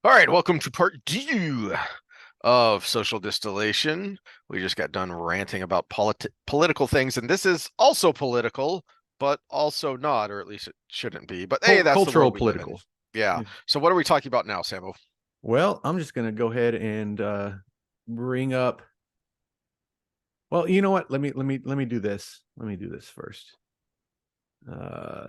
All right, welcome to part 2 of social distillation. We just got done ranting about political things, and this is also political, but also not, or at least it shouldn't be. But hey, that's the Cultural, world we live in. political. Yeah. Yeah. So what are we talking about now, Sambo? Well, I'm just gonna go ahead and bring up. Well, you know what? Let me do this. Let me do this first. Uh,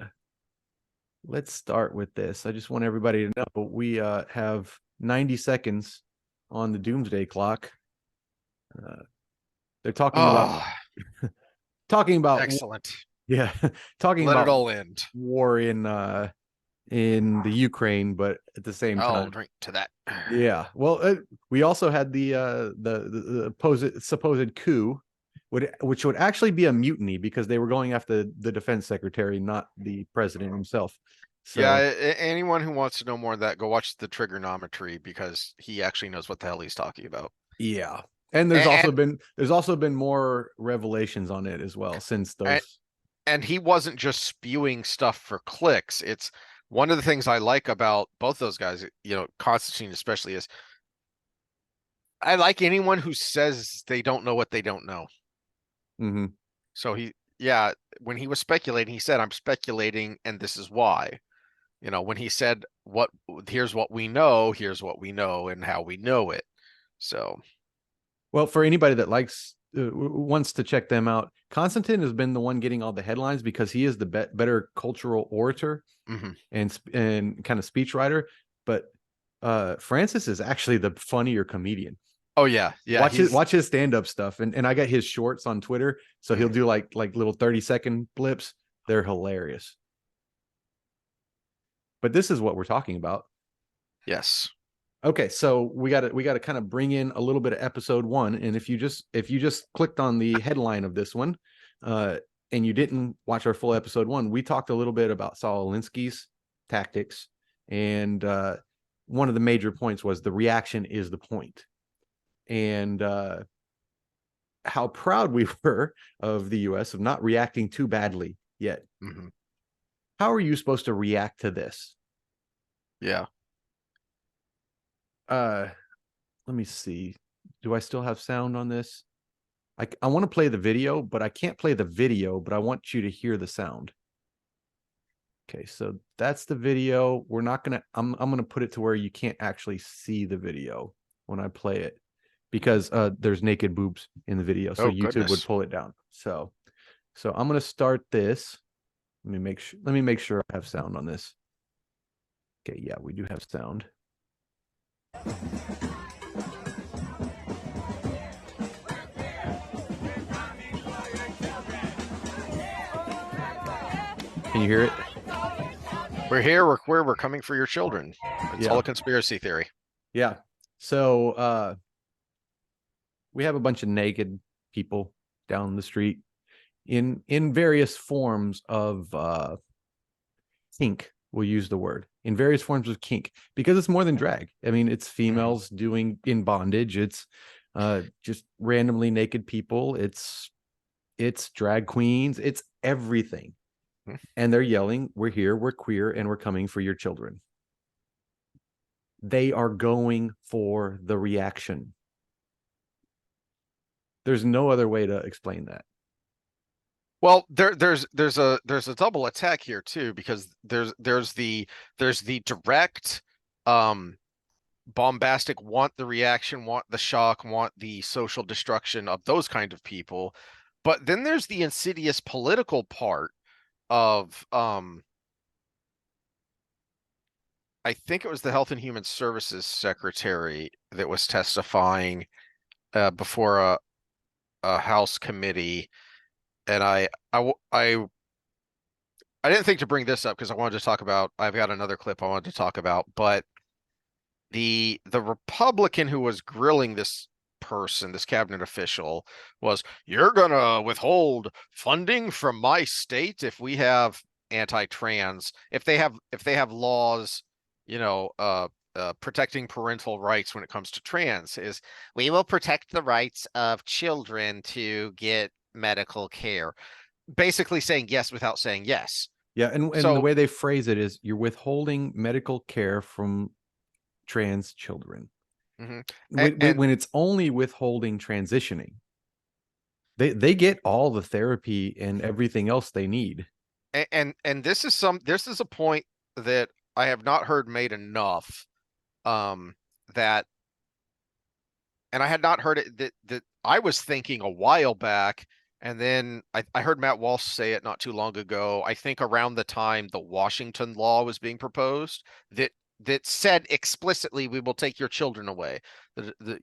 let's start with this. I just want everybody to know we have 90 seconds on the doomsday clock. Uh, they're Oh, talking about excellent. yeah, talking Let it about all end. war in the Ukraine, but at the same I'll time. drink to that. Yeah. Well, we also had the supposed coup, which would actually be a mutiny because they were going after the defense secretary, not the president himself. Yeah, So anyone who wants to know more of that, go watch the trigonometry because he actually knows what the hell he's talking about. yeah, and And, there's also been more revelations on it as well since and those. and he wasn't just spewing stuff for clicks. It's one of the things I like about both those guys, Constantine especially, is I like anyone who says they don't know what they don't know. Mhm. So yeah, when he was speculating, he said, I'm speculating and this is why. When he said, here's what we know, here's what we know and how we know it. So, Well, for anybody that wants to check them out, Constantine has been the one getting all the headlines because he is the better cultural orator mhm. and kind of speechwriter. But Francis is actually the funnier comedian. Oh yeah, yeah, Watch his stand up stuff, and I got his shorts on Twitter, so he'll mhm. do like little 30-second blips. They're hilarious. But this is what we're talking about. Yes. Okay, so we got to kind of bring in a little bit of episode one, and if you just clicked on the headline of this one, uh, and you didn't watch our full episode one, we talked a little bit about Saul Alinsky's tactics, and one of the major points was the reaction is the point, and how proud we were of the U.S. of not reacting too badly yet. Mhm. How are you supposed to react to this? Yeah. Uh, Let me see. Do I still have sound on this? I want to play the video, but I can't play the video, but I want you to hear the sound. Okay, so that's the video. We're not gonna. I'm gonna put it to where you can't actually see the video when I play it because there's naked boobs in the video, so Oh YouTube would goodness. pull it down. So I'm gonna start this. Let me make sure I have sound on this. Okay, yeah, we do have sound. Can you hear it? We're here, we're queer, we're coming for your children. It's all Yeah, a conspiracy theory. yeah. So we have a bunch of naked people down the street in various forms of kink. We'll use the word in various forms of kink because it's more than drag. I mean, it's Mhm. females doing in bondage. It's just randomly naked people. It's drag queens. It's everything. Mhm. And they're yelling, "We're here. We're queer, and we're coming for your children." They are going for the reaction. There's no other way to explain that. Well, there's a double attack here too because there's the direct um bombastic want the reaction, want the shock, want the social destruction of those kind of people. But then there's the insidious political part of I think it was the Health and Human Services Secretary that was testifying before a House committee, and I didn't think to bring this up because I wanted to talk about I've got another clip I wanted to talk about, but the Republican who was grilling this person, this cabinet official, was, you're gonna withhold funding from my state if we have anti-trans, if they have laws, you know, protecting parental rights when it comes to trans, is we will protect the rights of children to get medical care. Basically saying yes without saying yes. Yeah, and the So way they phrase it is you're withholding medical care from trans children. Hmm. When it's only withholding transitioning, they get all the therapy and everything else they need. this is a point that I have not heard made enough. That and I had not heard it that I was thinking a while back, and then I heard Matt Walsh say it not too long ago. I think around the time the Washington law was being proposed, that said explicitly, we will take your children away.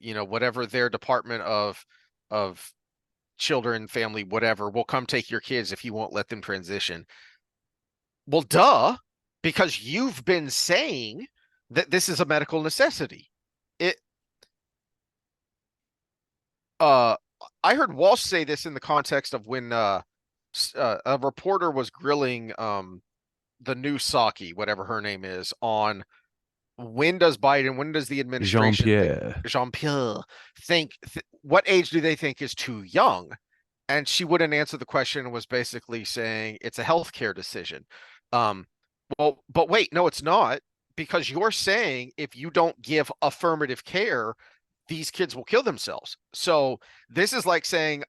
Whatever their Department of Children, Family, whatever, will come take your kids if you won't let them transition. Well, duh, because you've been saying that this is a medical necessity. It uh I heard Walsh say this in the context of when a reporter was grilling the new Psaki, whatever her name is, on when does the administration think Jean-Pierre. Jean-Pierre what age do they think is too young? And she wouldn't answer the question and was basically saying it's a healthcare decision. Um, well, but wait, no, it's not, because you're saying if you don't give affirmative care, these kids will kill themselves. So this is like saying,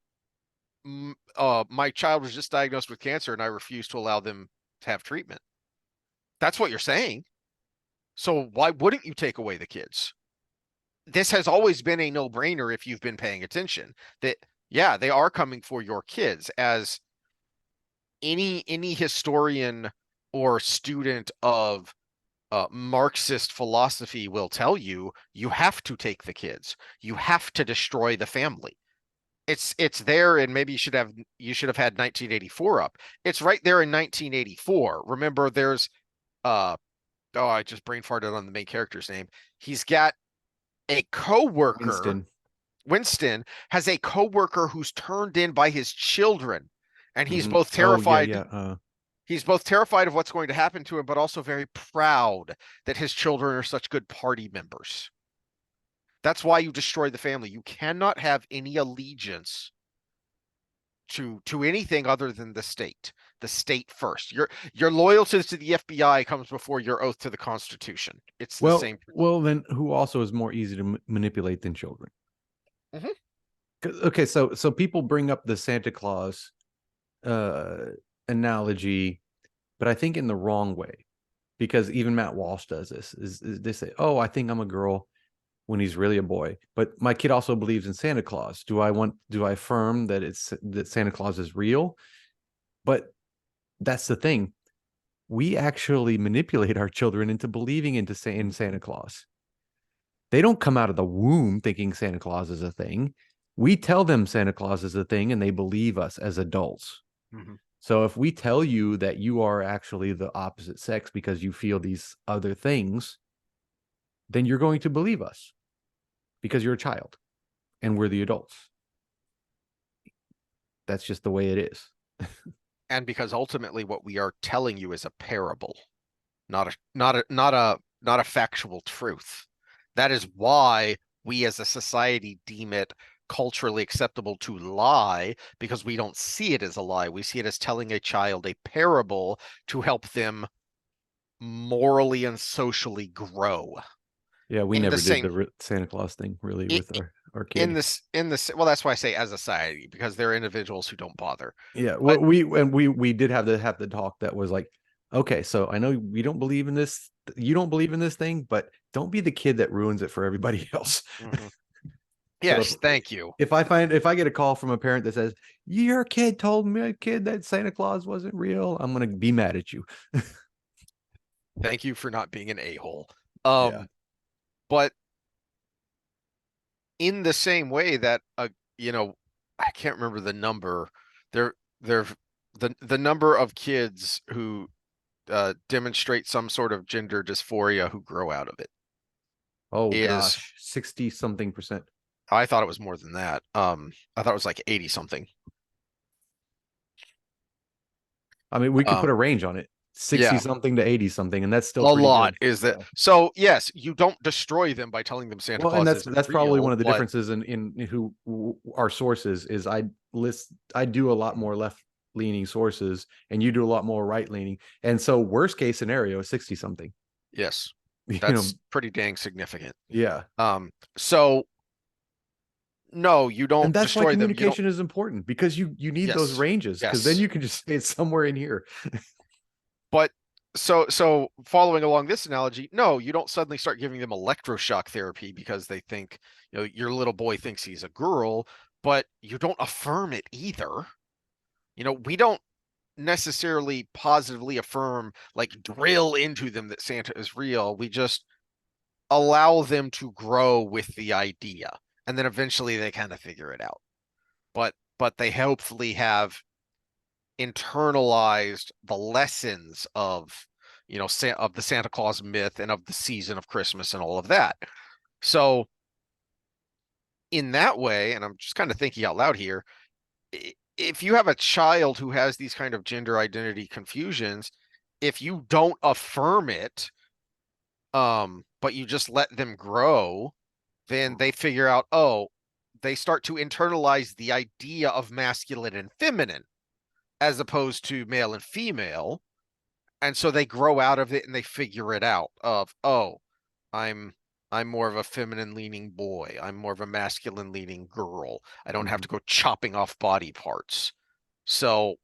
my child was just diagnosed with cancer and I refuse to allow them to have treatment. That's what you're saying. So why wouldn't you take away the kids? This has always been a no-brainer if you've been paying attention. That yeah, they are coming for your kids, as any historian or student of Marxist philosophy will tell you. You have to take the kids. You have to destroy the family. It's there, and maybe you should have had 1984 up. It's right there in 1984. Remember, there's oh, I just brain farted on the main character's name. He's got a coworker. Winston. Winston has a coworker who's turned in by his children, and he's Mm-hmm. both Oh yeah, terrified. yeah. He's both terrified of what's going to happen to him, but also very proud that his children are such good party members. That's why you destroy the family. You cannot have any allegiance to anything other than the state. The state first. Your loyalty to the FBI comes before your oath to the Constitution. It's the same. Well, then who also is more easy to manipulate than children? Mhm. Okay, so people bring up the Santa Claus uh analogy, but I think in the wrong way, because even Matt Walsh does this. Is they say, "Oh, I think I'm a girl," when he's really a boy. But my kid also believes in Santa Claus. Do I affirm that Santa Claus is real? But that's the thing. We actually manipulate our children into believing in Santa Claus. They don't come out of the womb thinking Santa Claus is a thing. We tell them Santa Claus is a thing and they believe us as adults. Mhm. So if we tell you that you are actually the opposite sex because you feel these other things, then you're going to believe us because you're a child and we're the adults. That's just the way it is. And because ultimately what we are telling you is a parable, not a factual truth. That is why we as a society deem it culturally acceptable to lie, because we don't see it as a lie. We see it as telling a child a parable to help them morally and socially grow. Yeah, we In the never did same the Santa Claus thing really i- with our in kid. this well, that's why I say as a society, because there are individuals who don't bother. Yeah, But we did have the talk that was like, okay, so I know we don't believe in this, you don't believe in this thing, but don't be the kid that ruins it for everybody else. mhm. So Yes, thank you. if I get a call from a parent that says your kid told my kid that Santa Claus wasn't real, I'm gonna be mad at you. Thank you for not being an a-hole. Yeah. But in the same way that I can't remember the number. There the number of kids who demonstrate some sort of gender dysphoria who grow out of it Oh is, gosh, 60 something percent. I thought it was more than that. I thought it was like 80 something. I mean, we could put Um, a range on it. 60 yeah, something to 80 something, and that's still a pretty lot good. is that. Yeah. So yes, you don't destroy them by telling them Santa Well, and Claus isn't that's probably one real, of the but differences in who our sources is. I do a lot more left leaning sources, and you do a lot more right leaning. And so, worst case scenario is 60 something. yes. That's pretty dang significant. Yeah. So no, you And don't that's why destroy them. You don't. communication is important, because you need those Yes. ranges, because then Yes. you can just say it's somewhere in here. But so following along this analogy, no, you don't suddenly start giving them electroshock therapy because they think, your little boy thinks he's a girl, but you don't affirm it either. We don't necessarily positively affirm, like drill into them that Santa is real. We just allow them to grow with the idea. And then eventually they kind of figure it out. But they hopefully have internalized the lessons of of the Santa Claus myth and of the season of Christmas and all of that. So in that way, and I'm just kind of thinking out loud here, if you have a child who has these kind of gender identity confusions, if you don't affirm it, but you just let them grow, then they figure out, oh, they start to internalize the idea of masculine and feminine as opposed to male and female. And so they grow out of it and they figure it out of, oh, I'm I'm more of a feminine leaning boy. I'm more of a masculine leaning girl. I don't have to go chopping off body parts. So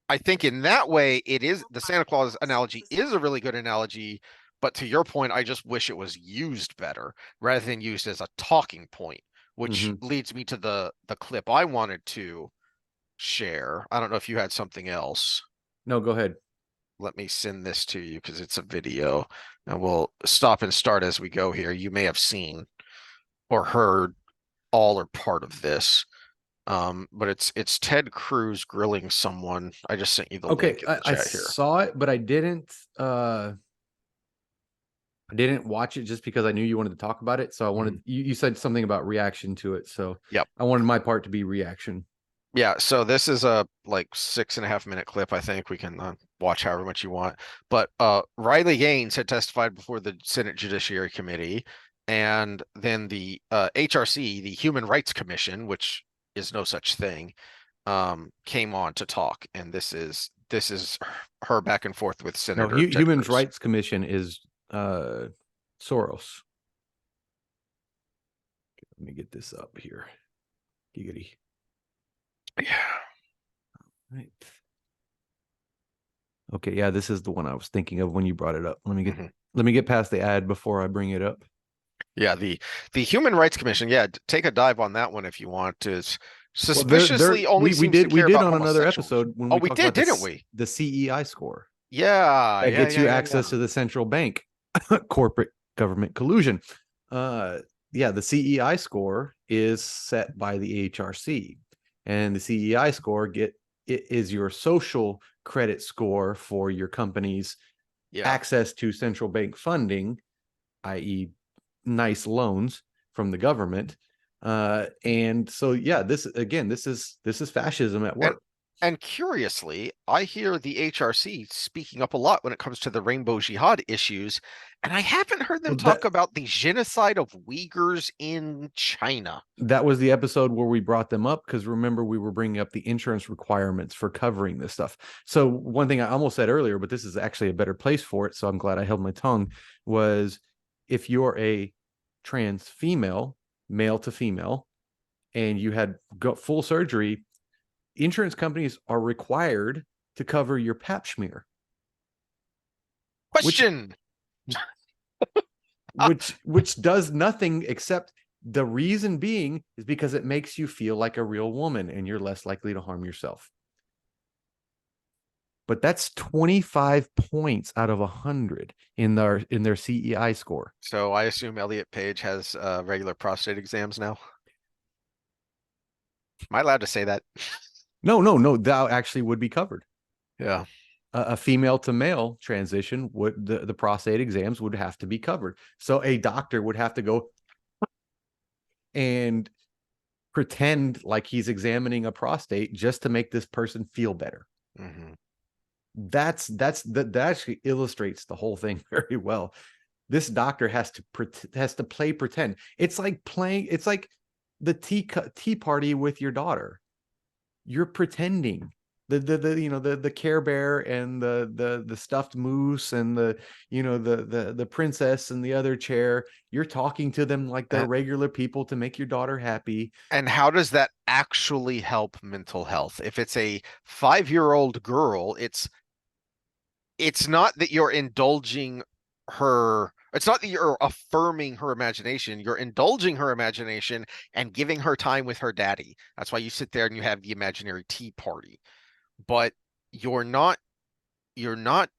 I think in that way, it is the Santa Claus analogy is a really good analogy. But to your point, I just wish it was used better rather than used as a talking point, which leads me to the clip I wanted to share. I don't know if you had something else. No, go ahead. Let me send this to you because it's a video, and we'll stop and start as we go here. You may have seen or heard all or part of this. But it's Ted Cruz grilling someone. I just sent you the link in the I chat here. saw it, but I didn't watch it just because I knew you wanted to talk about it. So I wanted you said something about reaction to it. So Yep. I wanted my part to be reaction. Yeah, so this is a like 6.5 minute clip. I think we can watch however much you want. But Riley Gaines had testified before the Senate Judiciary Committee, and then the HRC, the Human Rights Commission, which is no such thing, came on to talk. And this is her back and forth with No, Senator Ted Human Cruz. Rights Commission is Soros. Let me get this up here. Giggity. Yeah. Right. Okay, yeah, this is the one I was thinking of when you brought it up. Let me get past the ad before I bring it up. Yeah, the Human Rights Commission. Yeah, take a dive on that one if you want. Is suspiciously only we seems to care did about on another homosexuals. episode when Oh, we we talked did, about didn't we? the CEI score. Yeah, That gets you yeah. access to the central bank, corporate government collusion. Yeah, the CEI score is set by the HRC, and the CEI score is your social credit score for your company's access to central bank funding, i.e., nice loans from the government. And so, yeah, this is fascism at work. And curiously, I hear the HRC speaking up a lot when it comes to the rainbow jihad issues, and I haven't heard them talk about the genocide of Uyghurs in China. That was the episode where we brought them up, because remember, we were bringing up the insurance requirements for covering this stuff. So one thing I almost said earlier, but this is actually a better place for it, so I'm glad I held my tongue, was if you're a trans female, male to female, and you had got full surgery, insurance companies are required to cover your pap smear. Question. Which does nothing, except the reason being is because it makes you feel like a real woman and you're less likely to harm yourself. But that's 25 points out of 100 in their CEI score. So I assume Elliot Page has regular prostate exams now. Am I allowed to say that? No, that actually would be covered. Yeah. A female to male transition would the prostate exams would have to be covered. So a doctor would have to go and pretend like he's examining a prostate just to make this person feel better. That actually illustrates the whole thing very well. This doctor has to play pretend. It's like the tea party with your daughter. You're pretending the Care Bear and the stuffed moose and the princess and the other chair. You're talking to them like they're regular people to make your daughter happy. And how does that actually help mental health? If it's a 5-year-old girl, it's not that you're indulging her, it's not that you're affirming her imagination, you're indulging her imagination and giving her time with her daddy. That's why you sit there and you have the imaginary tea party. But you're not you're not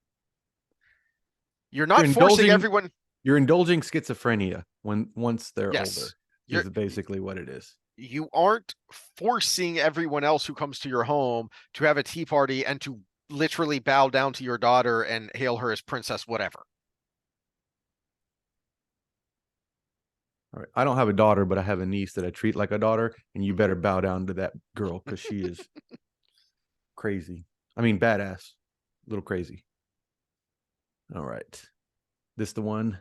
you're You're not forcing indulging everyone. you're indulging schizophrenia once they're older Yes. You're is basically what it is. you aren't forcing everyone else who comes to your home to have a tea party and to literally bow down to your daughter and hail her as princess whatever. All right. I don't have a daughter, but I have a niece that I treat like a daughter, and you better bow down to that girl because she is crazy. I mean, badass, a little crazy. All right. This the one?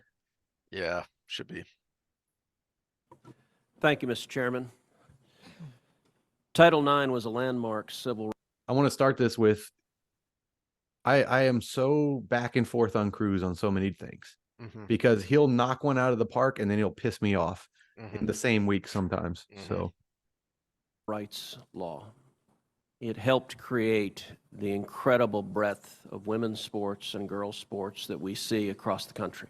Yeah, should be. Thank you, Mr. Chairman. Title IX was a landmark civil. I want to start this with I am so back and forth on Cruz on so many things because he'll knock one out of the park and then he'll piss me off in the same week sometimes. So rights law. It helped create the incredible breadth of women's sports and girls' sports that we see across the country.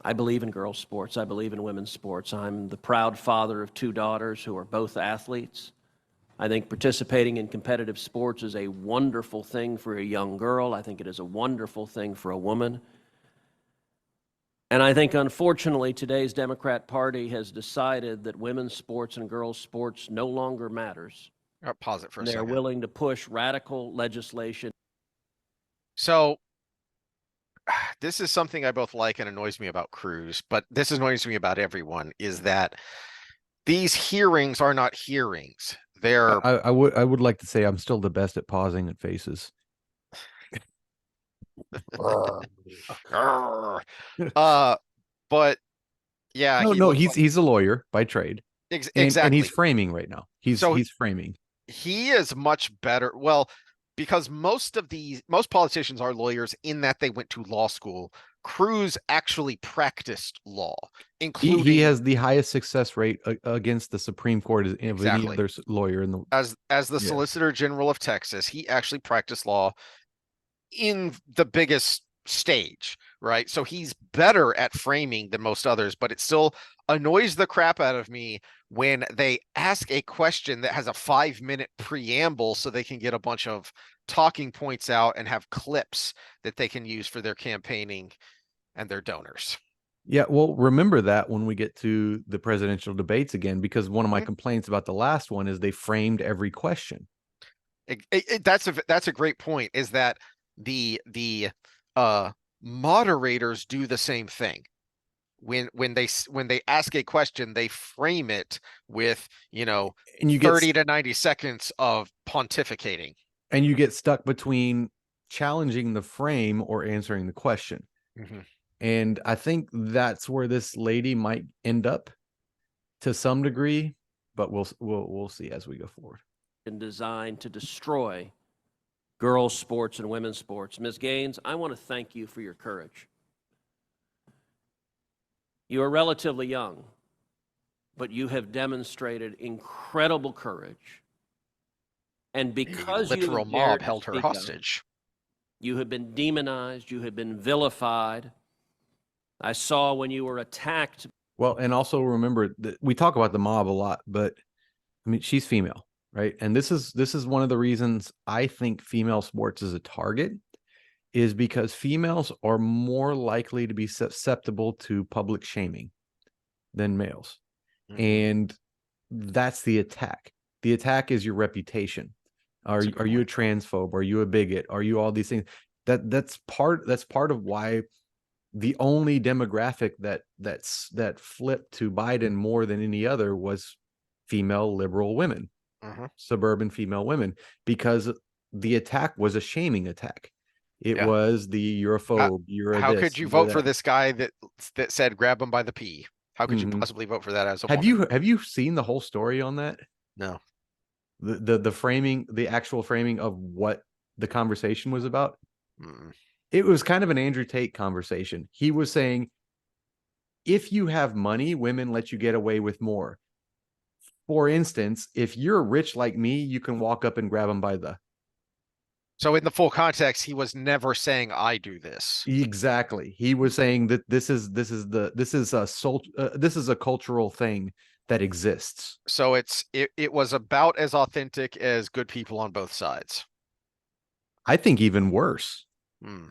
I believe in girls' sports. I believe in women's sports. I'm the proud father of 2 daughters who are both athletes. I think participating in competitive sports is a wonderful thing for a young girl. I think it is a wonderful thing for a woman. And I think, unfortunately, today's Democrat Party has decided that women's sports and girls' sports no longer matters. I'll pause it for a They're second. willing to push radical legislation. So this is something I both like and annoys me about Cruz, but this annoys me about everyone, is that these hearings are not hearings. They're I would like to say I'm still the best at pausing at faces. But yeah, No, he's a lawyer by trade. exactly. And he's framing right now. He's framing. He is much better. Well, because most politicians are lawyers in that they went to law school. Cruz actually practiced law, including he has the highest success rate against the Supreme Court of any other lawyer in the as the Solicitor General of Texas. He actually practiced law in the biggest stage, right? So he's better at framing than most others, but it still annoys the crap out of me when they ask a question that has a 5-minute preamble so they can get a bunch of talking points out and have clips that they can use for their campaigning and their donors. Yeah, well, remember that when we get to the presidential debates again, because one of my complaints about the last one is they framed every question. That's a great point, is that the moderators do the same thing. When they ask a question, they frame it with, and you 30 to 90 seconds of pontificating. And you get stuck between challenging the frame or answering the question. And I think that's where this lady might end up to some degree, but we'll see as we go forward. And designed to destroy girls' sports and women's sports. Ms. Gaines, I want to thank you for your courage. You are relatively young, but you have demonstrated incredible courage. And because a literal mob held her hostage, you have been demonized, you have been vilified. I saw when you were attacked. Well, and also remember that we talk about the mob a lot, but I mean, she's female, right? And this is one of the reasons I think female sports is a target, is because females are more likely to be susceptible to public shaming than males. And that's the attack. The attack is your reputation. Are you a transphobe? Are you a bigot? Are you all these things? That's part of why the only demographic that flipped to Biden more than any other was female liberal women, suburban female women, because the attack was a shaming attack. It was the you're a phobe. How could you vote for this guy that said grab him by the pee? How could you possibly vote for that as a woman? Have you seen the whole story on that? No. The framing, the actual framing of what the conversation was about, Mm. it was kind of an Andrew Tate conversation. He was saying, if you have money, women let you get away with more. For instance, if you're rich like me, you can walk up and grab them by the. So in the full context, he was never saying I do this. Exactly. He was saying that this is a cultural thing that exists. So it was about as authentic as good people on both sides. I think even worse. Hmm.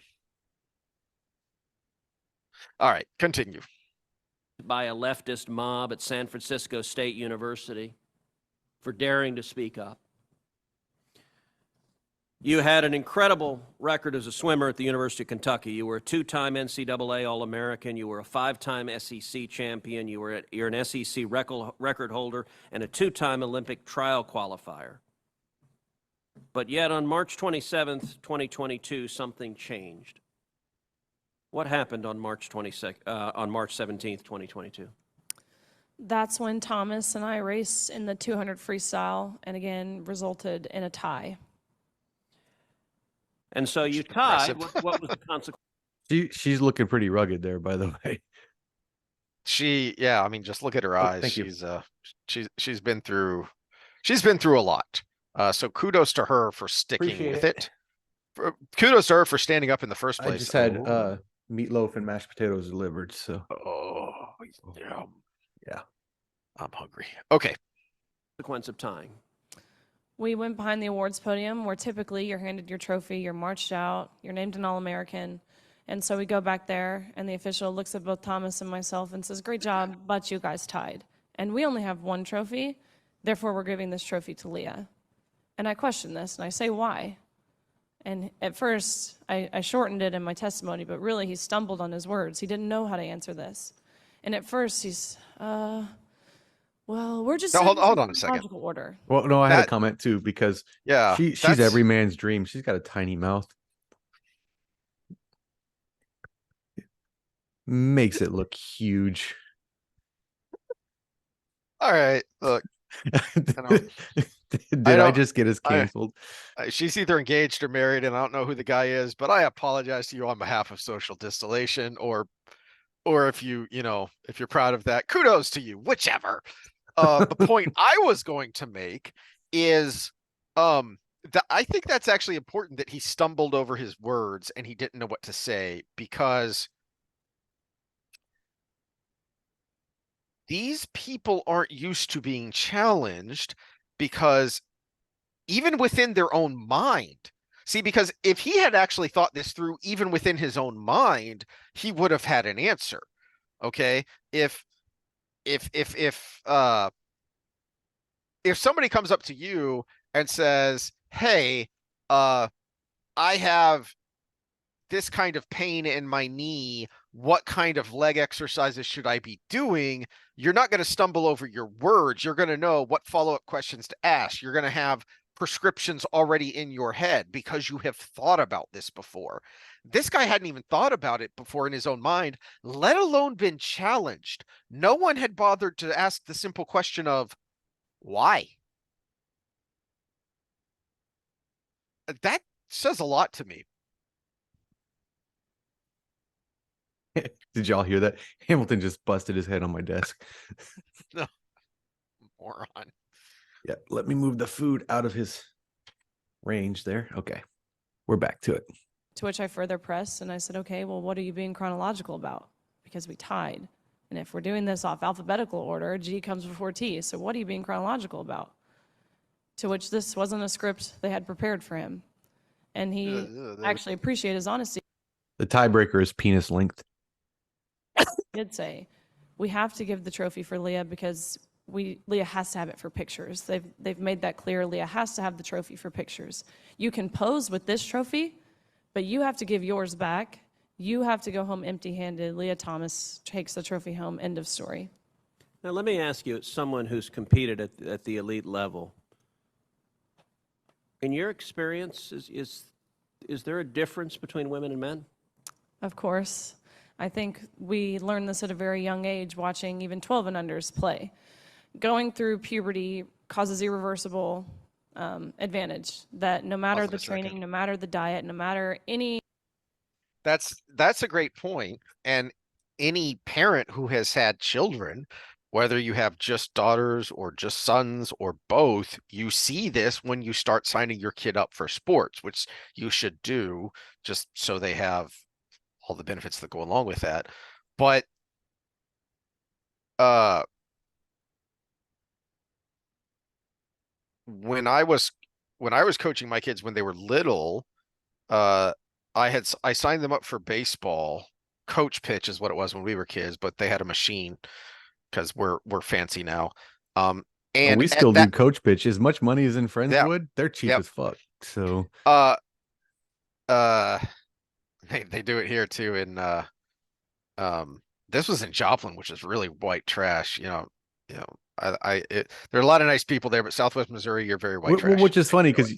All right, continue. By a leftist mob at San Francisco State University for daring to speak up. You had an incredible record as a swimmer at the University of Kentucky. You were a two-time NCAA All-American. You were a five-time SEC champion. You're an SEC record holder and a two-time Olympic trial qualifier. But yet on March 27th, 2022, something changed. What happened on March 17th, 2022? That's when Thomas and I raced in the 200 freestyle and again resulted in a tie. And so you tied. What was the consequence? She's looking pretty rugged there, by the way. Yeah, I mean, just look at her eyes. Thank you. She's been through a lot. So kudos to her for sticking Appreciate with it. Kudos to her for standing up in the first I place. just had meatloaf and mashed potatoes delivered, so Oh, yeah. yeah. I'm hungry. Okay. Consequence of tying. We went behind the awards podium where typically you're handed your trophy, you're marched out, you're named an All-American. And so we go back there and the official looks at both Thomas and myself and says, great job, but you guys tied. And we only have one trophy, therefore we're giving this trophy to Leah. And I question this and I say, why? And at first I shortened it in my testimony, but really he stumbled on his words. He didn't know how to answer this. And at first he's, well, we're just hold on a second. Logical order. Well, no, I had a comment too because Yeah, she's every man's dream. She's got a tiny mouth. Makes it look huge. All right. Look, Did I just get us canceled? she's either engaged or married, and I don't know who the guy is, but I apologize to you on behalf of social distillation, or if if you're proud of that, kudos to you, whichever. The point I was going to make is that I think that's actually important that he stumbled over his words and he didn't know what to say, because these people aren't used to being challenged, because even within their own mind, because if he had actually thought this through, even within his own mind, he would have had an answer. Okay. If somebody comes up to you and says, hey, I have this kind of pain in my knee, what kind of leg exercises should I be doing? You're not going to stumble over your words. You're going to know what follow-up questions to ask. You're going to have prescriptions already in your head because you have thought about this before. This guy hadn't even thought about it before in his own mind, let alone been challenged. No one had bothered to ask the simple question of why. That says a lot to me. Did y'all hear that? Hamilton just busted his head on my desk. No. Moron. Yeah, let me move the food out of his range there. Okay, we're back to it. To which I further pressed and I said, okay, well, what are you being chronological about? Because we tied. And if we're doing this off alphabetical order, G comes before T. So what are you being chronological about? To which this wasn't a script they had prepared for him. And he actually appreciated his honesty. The tiebreaker is penis length. He did say, we have to give the trophy for Leah because Leah has to have it for pictures. They've made that clear. Leah has to have the trophy for pictures. You can pose with this trophy, but you have to give yours back. You have to go home empty-handed. Leah Thomas takes the trophy home. End of story. Now, let me ask you, as someone who's competed at the elite level, in your experience, is there a difference between women and men? Of course. I think we learned this at a very young age, watching even 12 and unders play. Going through puberty causes irreversible advantage that no matter Pause it the a second. training, no matter the diet, no matter any. That's a great point. And any parent who has had children, whether you have just daughters or just sons or both, you see this when you start signing your kid up for sports, which you should do just so they have all the benefits that go along with that. But uh when I was coaching my kids when they were little, uh I signed them up for baseball. Coach pitch is what it was when we were kids, but they had a machine because we're fancy now. Um, And and we at still do that, coach pitch. As much money as in yeah, Friendswood, they're cheap yep. as fuck. So Uh, uh, they do it here too. Um, this was in Joplin, which is really white trash. There are a lot of nice people there, but Southwest Missouri, you're very white trash. which is funny because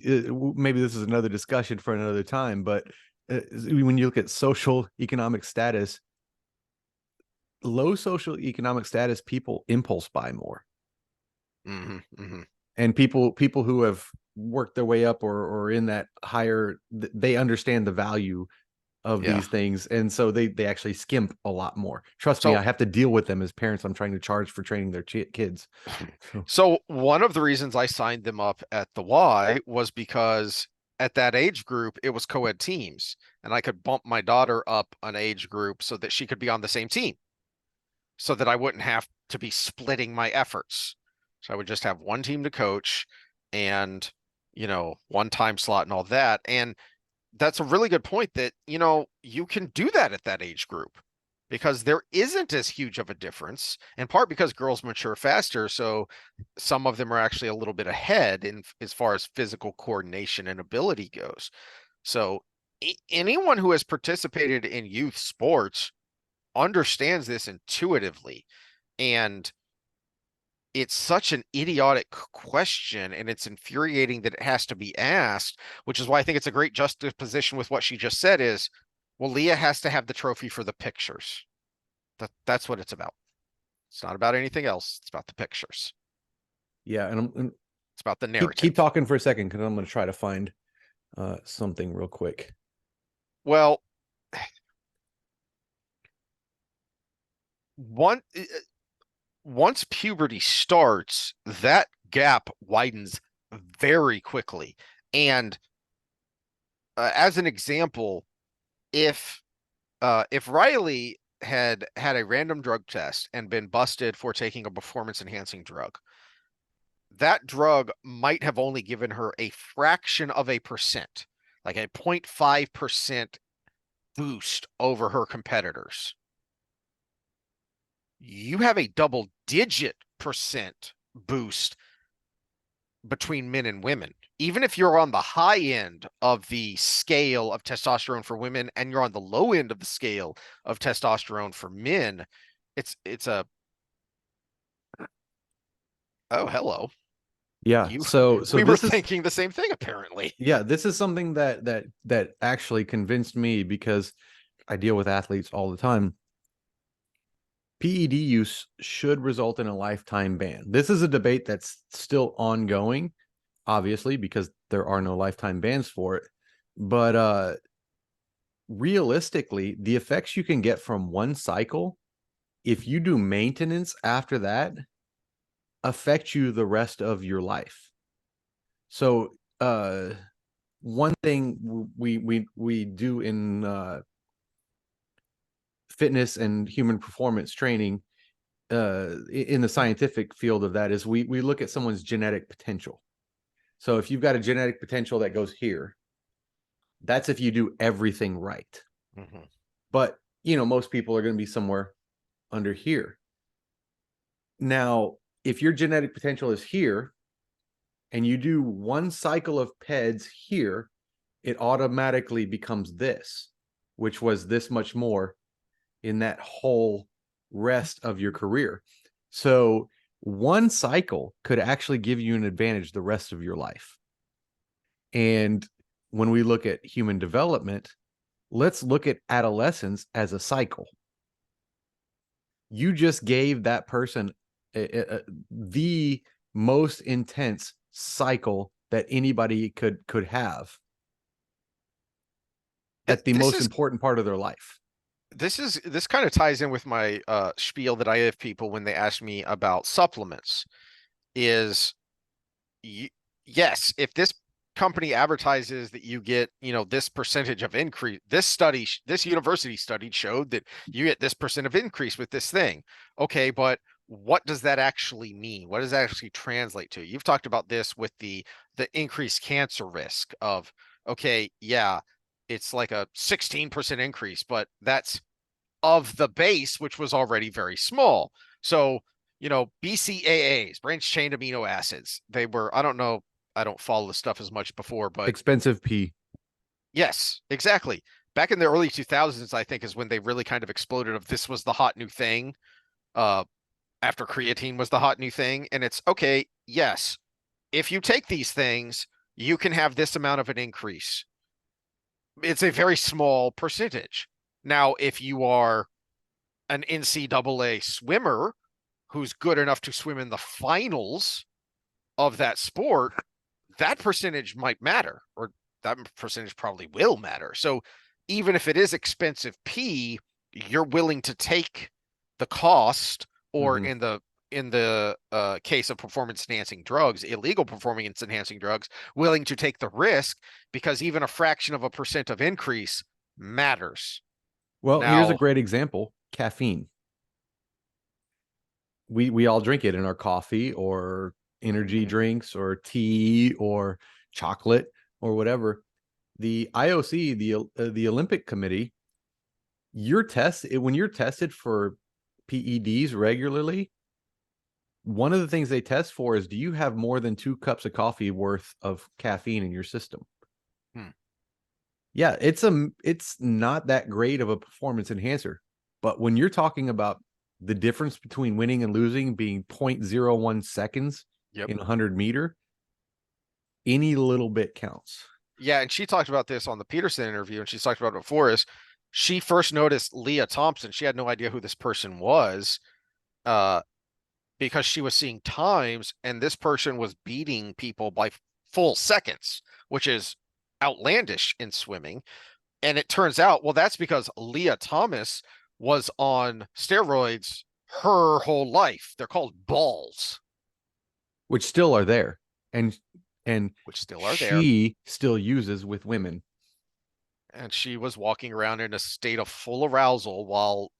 maybe this is another discussion for another time, but when you look at social economic status, low social economic status people impulse buy more. And people who have worked their way up or in that higher, they understand the value of these things, and so they actually skimp a lot more. Trust me, I have to deal with them as parents. I'm trying to charge for training their kids. So one of the reasons I signed them up at the Y was because at that age group it was co-ed teams, and I could bump my daughter up an age group so that she could be on the same team, so that I wouldn't have to be splitting my efforts. So I would just have one team to coach and, one time slot and all that. And that's a really good point that, you can do that at that age group because there isn't as huge of a difference, in part because girls mature faster. So some of them are actually a little bit ahead in as far as physical coordination and ability goes. So anyone who has participated in youth sports understands this intuitively. And it's such an idiotic question, and it's infuriating that it has to be asked, which is why I think it's a great juxtaposition with what she just said is, well, Leah has to have the trophy for the pictures. That's what it's about. It's not about anything else. It's about the pictures. Yeah, and it's about the narrative. Keep talking for a second because I'm going to try to find something real quick. Well, once puberty starts, that gap widens very quickly. And as an example, if Riley had a random drug test and been busted for taking a performance enhancing drug, that drug might have only given her a fraction of a percent, like a 0.5% boost over her competitors. You have a double-digit percent boost between men and women. Even if you're on the high end of the scale of testosterone for women and you're on the low end of the scale of testosterone for men, it's a oh, hello. Yeah. So we were thinking the same thing, apparently. Yeah, this is something that actually convinced me because I deal with athletes all the time. PED use should result in a lifetime ban. This is a debate that's still ongoing, obviously, because there are no lifetime bans for it. But realistically, the effects you can get from one cycle, if you do maintenance after that, affect you the rest of your life. So one thing we do in fitness and human performance training in the scientific field of that is we look at someone's genetic potential. So if you've got a genetic potential that goes here, that's if you do everything right. But most people are going to be somewhere under here. Now, if your genetic potential is here and you do one cycle of PEDs here, it automatically becomes this, which was this much more in that whole rest of your career. So one cycle could actually give you an advantage the rest of your life. And when we look at human development, let's look at adolescence as a cycle. You just gave that person the most intense cycle that anybody could have at the This most is important part of their life. this kind of ties in with my spiel that I have people when they ask me about supplements. Is yes, if this company advertises that you get, this percentage of increase, this university study showed that you get this percent of increase with this thing. Okay, but what does that actually mean? What does that actually translate to? You've talked about this with the increased cancer risk of, okay, yeah, it's like a 16% increase, but that's of the base, which was already very small. So, BCAAs, branched chain amino acids, they were, I don't know, I don't follow the stuff as much before, but Expensive pee. yes, exactly. Back in the early 2000s, I think is when they really kind of exploded of this was the hot new thing. After creatine was the hot new thing. And it's okay, yes, if you take these things, you can have this amount of an increase. It's a very small percentage. Now, if you are an NCAA swimmer who's good enough to swim in the finals of that sport, that percentage might matter, or that percentage probably will matter. So even if it is expensive pee, you're willing to take the cost, or Mhm. in the case of performance enhancing drugs, illegal performance enhancing drugs, willing to take the risk because even a fraction of a percent of increase matters. Well, here's a Now, great example: caffeine. We all drink it in our coffee or energy Mhm. drinks or tea or chocolate or whatever. The IOC, the Olympic Committee, when you're tested for PEDs regularly, one of the things they test for is, do you have more than 2 cups of coffee worth of caffeine in your system? Hmm. Yeah, it's not that great of a performance enhancer. But when you're talking about the difference between winning and losing being 0.01 seconds Yep. in a 100-meter, any little bit counts. Yeah, and she talked about this on the Peterson interview, and she's talked about it before. Is she first noticed Leah Thompson? She had no idea who this person was, uh, because she was seeing times, and this person was beating people by full seconds, which is outlandish in swimming. And it turns out, well, that's because Leah Thomas was on steroids her whole life. They're called balls, Which still are there. And which still are there. she still uses with women. And she was walking around in a state of full arousal while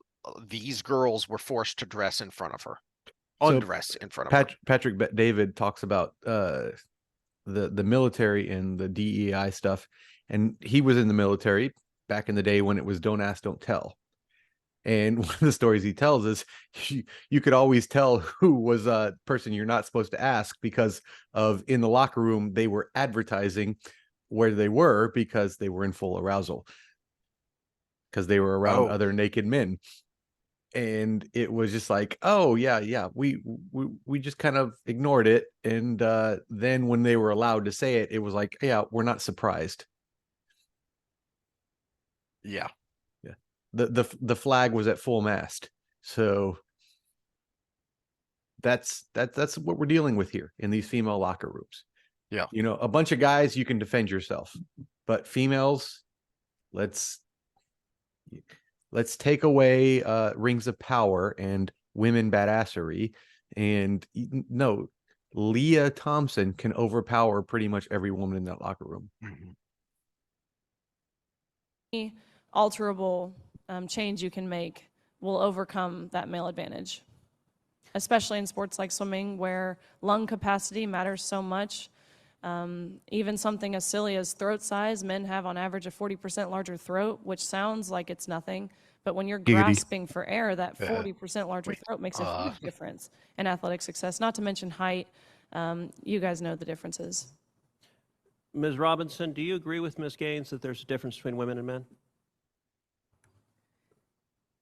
these girls were forced to dress in front of her, So undress in front of her. Patrick David talks about the military and the DEI stuff, and he was in the military back in the day when it was don't ask, don't tell. And one of the stories he tells is you could always tell who was a person you're not supposed to ask because of in the locker room they were advertising where they were because they were in full arousal because they were around other naked men. And it was just like, oh yeah, we just kind of ignored it. And then when they were allowed to say it, it was like, yeah, we're not surprised. Yeah. The flag was at full mast. So that's what we're dealing with here in these female locker rooms. Yeah. A bunch of guys, you can defend yourself, but females, let's take away rings of power and women badassery. And no, Leah Thompson can overpower pretty much every woman in that locker room. Alterable change you can make will overcome that male advantage, especially in sports like swimming where lung capacity matters so much. Even something as silly as throat size, men have on average a 40% larger throat, which sounds like it's nothing, but when you're grasping for air, that 40% larger throat makes a huge difference in athletic success, not to mention height. You guys know the differences. Ms. Robinson, do you agree with Ms. Gaines that there's a difference between women and men?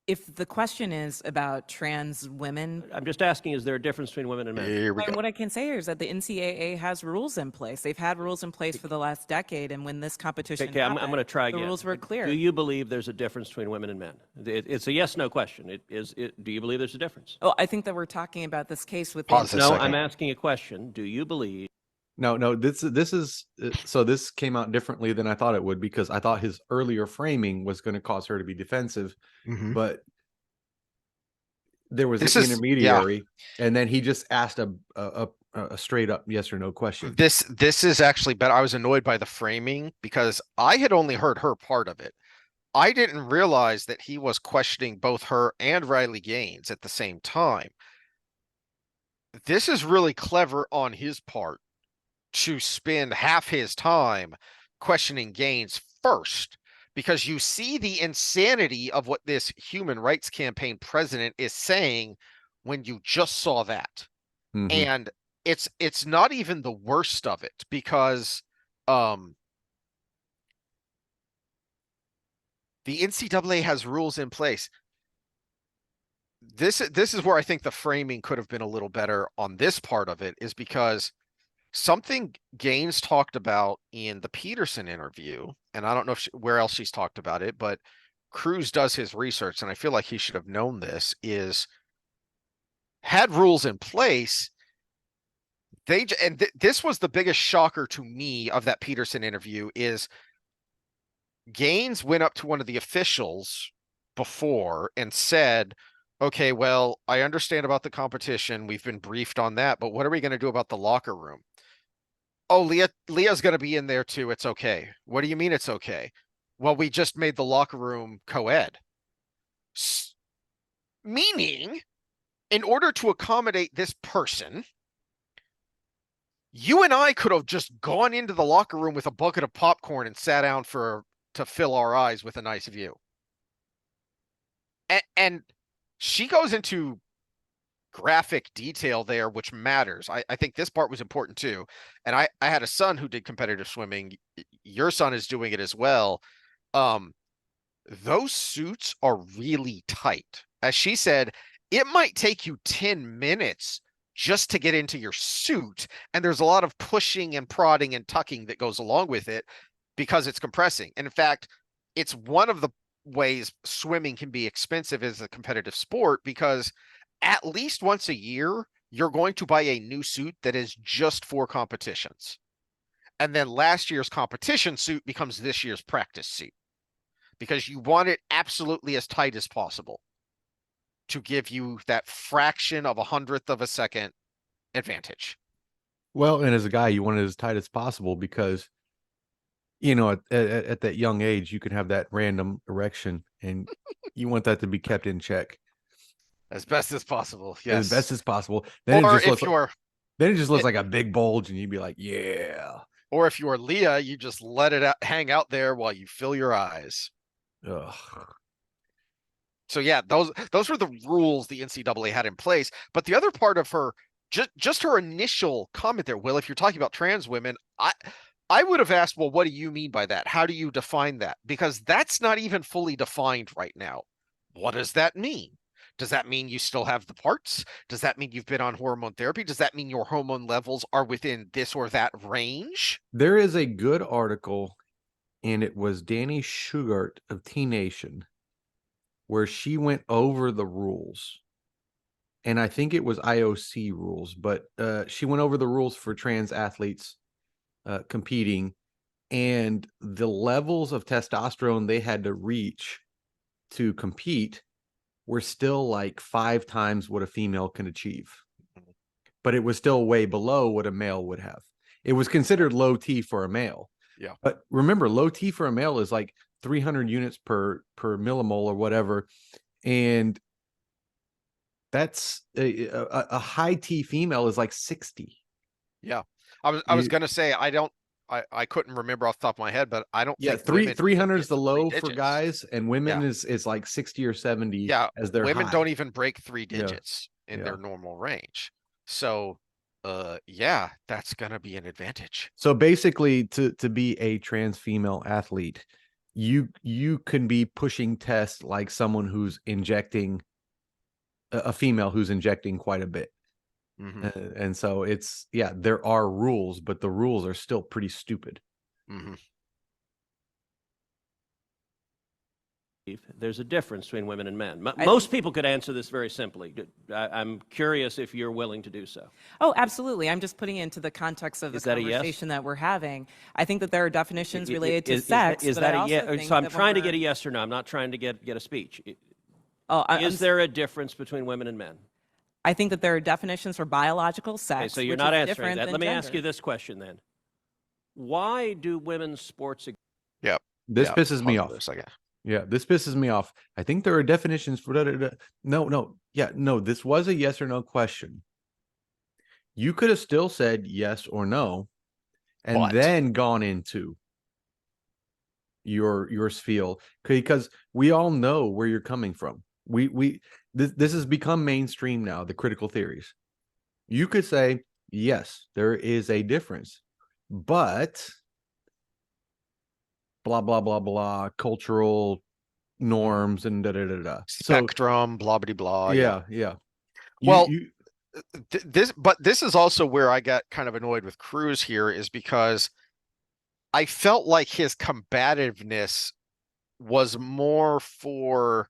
If the question is about trans women, I'm just asking, is there a difference between women and men? Here we go. what I can say is that the NCAA has rules in place. They've had rules in place for the last decade, and when this competition Okay, I'm happened, going to try again. the rules were clear. Do you believe there's a difference between women and men? It's a yes/no question. Do you believe there's a difference? Oh, I think that we're talking about this case with Pause a No, second. I'm asking a question. Do you believe No, this is so this came out differently than I thought it would, because I thought his earlier framing was going to cause her to be defensive, but there was This an is, yeah, intermediary, and then he just asked a straight up yes or no question. this is actually better. I was annoyed by the framing because I had only heard her part of it. I didn't realize that he was questioning both her and Riley Gaines at the same time. This is really clever on his part to spend half his time questioning Gaines first, because you see the insanity of what this human rights campaign president is saying when you just saw that. Mhm. And it's not even the worst of it, because the NCAA has rules in place. This is where I think the framing could have been a little better on this part of it, is because something Gaines talked about in the Peterson interview, and I don't know if where else she's talked about it, but Cruz does his research, and I feel like he should have known this, is had rules in place. This was the biggest shocker to me of that Peterson interview, is Gaines went up to one of the officials before and said, okay, well, I understand about the competition. We've been briefed on that, but what are we going to do about the locker room? Oh, Leah's going to be in there too. It's okay. What do you mean it's okay? Well, we just made the locker room co-ed. Meaning, in order to accommodate this person, you and I could have just gone into the locker room with a bucket of popcorn and sat down to fill our eyes with a nice view. And she goes into graphic detail there, which matters. I think this part was important too. And I had a son who did competitive swimming. Your son is doing it as well. Those suits are really tight. As she said, it might take you 10 minutes just to get into your suit. And there's a lot of pushing and prodding and tucking that goes along with it because it's compressing. And in fact, it's one of the ways swimming can be expensive as a competitive sport, because at least once a year, you're going to buy a new suit that is just for competitions. And then last year's competition suit becomes this year's practice suit, because you want it absolutely as tight as possible to give you that fraction of a hundredth of a second advantage. Well, and as a guy, you want it as tight as possible because, you know, at that young age, you can have that random erection, and you want that to be kept in check As best as possible, as yes. best as possible. Then Or it just if looks you're then it just looks like a big bulge, and you'd be like, yeah. or if you're Leah, you just let it hang out there while you fill your eyes. Ugh. So yeah, those were the rules the NCAA had in place. But the other part of her, just her initial comment there, Will, if you're talking about trans women, I would have asked, well, what do you mean by that? How do you define that? Because that's not even fully defined right now. What does that mean? Does that mean you still have the parts? Does that mean you've been on hormone therapy? Does that mean your hormone levels are within this or that range? There is a good article, and it was Danny Sugart of T Nation, where she went over the rules. And I think it was IOC rules, but she went over the rules for trans athletes competing, and the levels of testosterone they had to reach to compete were still like 5 times what a female can achieve. But it was still way below what a male would have. It was considered low T for a male. Yeah. But remember, low T for a male is like 300 units per millimole or whatever. And that's a high T female is like 60. Yeah. I was gonna say I couldn't remember off the top of my head, but I don't Yeah, think women 300 is get the to low 3 for digits. guys, and women Yeah. is like 60 or 70 Yeah, as their women high. don't even break 3 Yeah. digits in Yeah. their normal range. So, yeah, that's gonna be an advantage. So basically, to be a trans female athlete, you can be pushing tests like someone who's injecting a female who's injecting quite a bit. Mhm. And so it's, yeah, there are rules, but the rules are still pretty stupid. Mhm. there's a difference between women and men? Most people could answer this very simply. I'm curious if you're willing to do so. Oh, absolutely. I'm just putting it into the context of the Is that a yes? conversation that we're having. I think that there are definitions related to sex, Is but that I a also yes? think So I'm that when trying to get we're- a yes or no. I'm not trying to get a speech. Oh, Is there a difference between women and men? I think that there are definitions for biological sex. Okay, so you're which not is answering different that. than Let me ask gender. you this question then. Why do women's sports Yep. This Yeah, pisses me pause off. for a second. Yeah, this pisses me off. I think there are definitions for that. No. This was a yes or no question. You could have still said yes or no, and But- then gone into your spiel, because we all know where you're coming from. This has become mainstream now, the critical theories. You could say, yes, there is a difference, but blah blah blah blah cultural norms and da da da da. So Spectrum, blah blah blah. yeah. Well, this is also where I got kind of annoyed with Cruz here, is because I felt like his combativeness was more for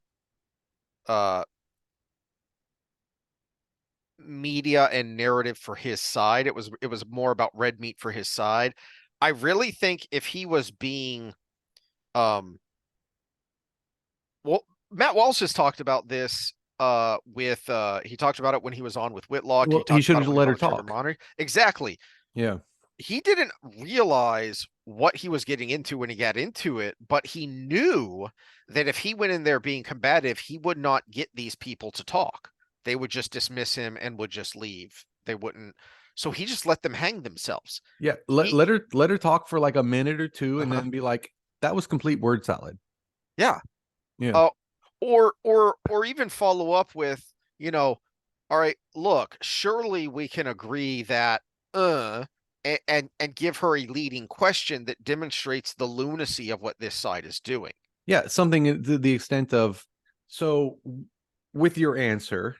media and narrative for his side. It was more about red meat for his side. I really think if he was being well, Matt Walsh has talked about this with he talked about it when he was on with Whitlock. Well, he talked should about have it when let he her was on with Trevor talk. Monty. Exactly. Yeah. He didn't realize what he was getting into when he got into it, but he knew that if he went in there being combative, he would not get these people to talk. They would just dismiss him and would just leave. They wouldn't. So he just let them hang themselves. Yeah. Let her talk for like a minute or two, and then be like, that was complete word salad. Yeah. Yeah. Or even follow up with, all right, look, surely we can agree that and give her a leading question that demonstrates the lunacy of what this side is doing. Yeah, something to the extent of, so with your answer,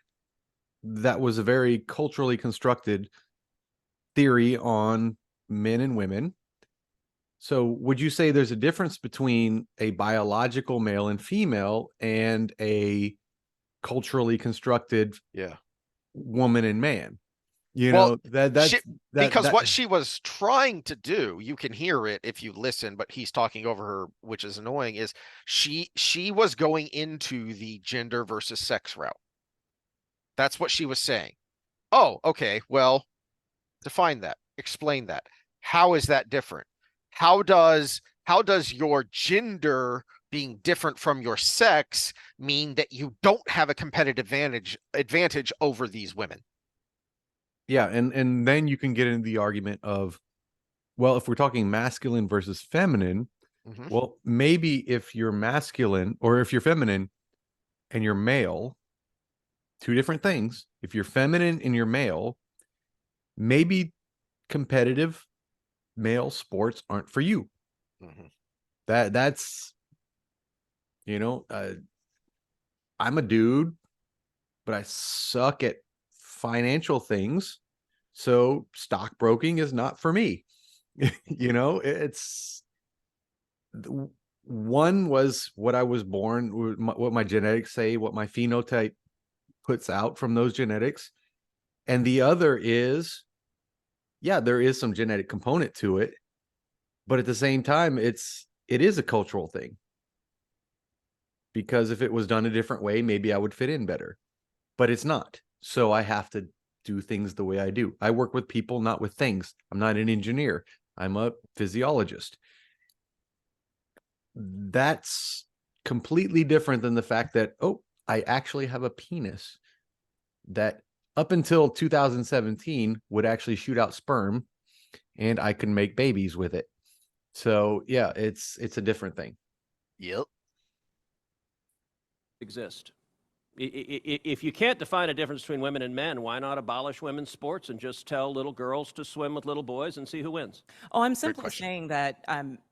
that was a very culturally constructed theory on men and women. So would you say there's a difference between a biological male and female and a culturally constructed woman and man? Well, that's because what she was trying to do, you can hear it if you listen, but he's talking over her, which is annoying, is she was going into the gender versus sex route. That's what she was saying. Oh, okay. Well, define that. Explain that. How is that different? How does your gender being different from your sex mean that you don't have a competitive advantage over these women? Yeah, and then you can get into the argument of, well, if we're talking masculine versus feminine, well, maybe if you're masculine or if you're feminine and you're male, two different things. If you're feminine and you're male, maybe competitive male sports aren't for you. That's I'm a dude, but I suck at financial things, so stockbroking is not for me. It's one was what I was born, what my genetics say, what my phenotype puts out from those genetics, and the other is, yeah, there is some genetic component to it, but at the same time, it is a cultural thing, because if it was done a different way, maybe I would fit in better, but it's not. So I have to do things the way I do. I work with people, not with things. I'm not an engineer. I'm a physiologist. That's completely different than the fact that, oh, I actually have a penis that up until 2017 would actually shoot out sperm, and I can make babies with it. So yeah, it's a different thing. Yep. Exist. If you can't define a difference between women and men, why not abolish women's sports and just tell little girls to swim with little boys and see who wins? Oh, I'm simply saying that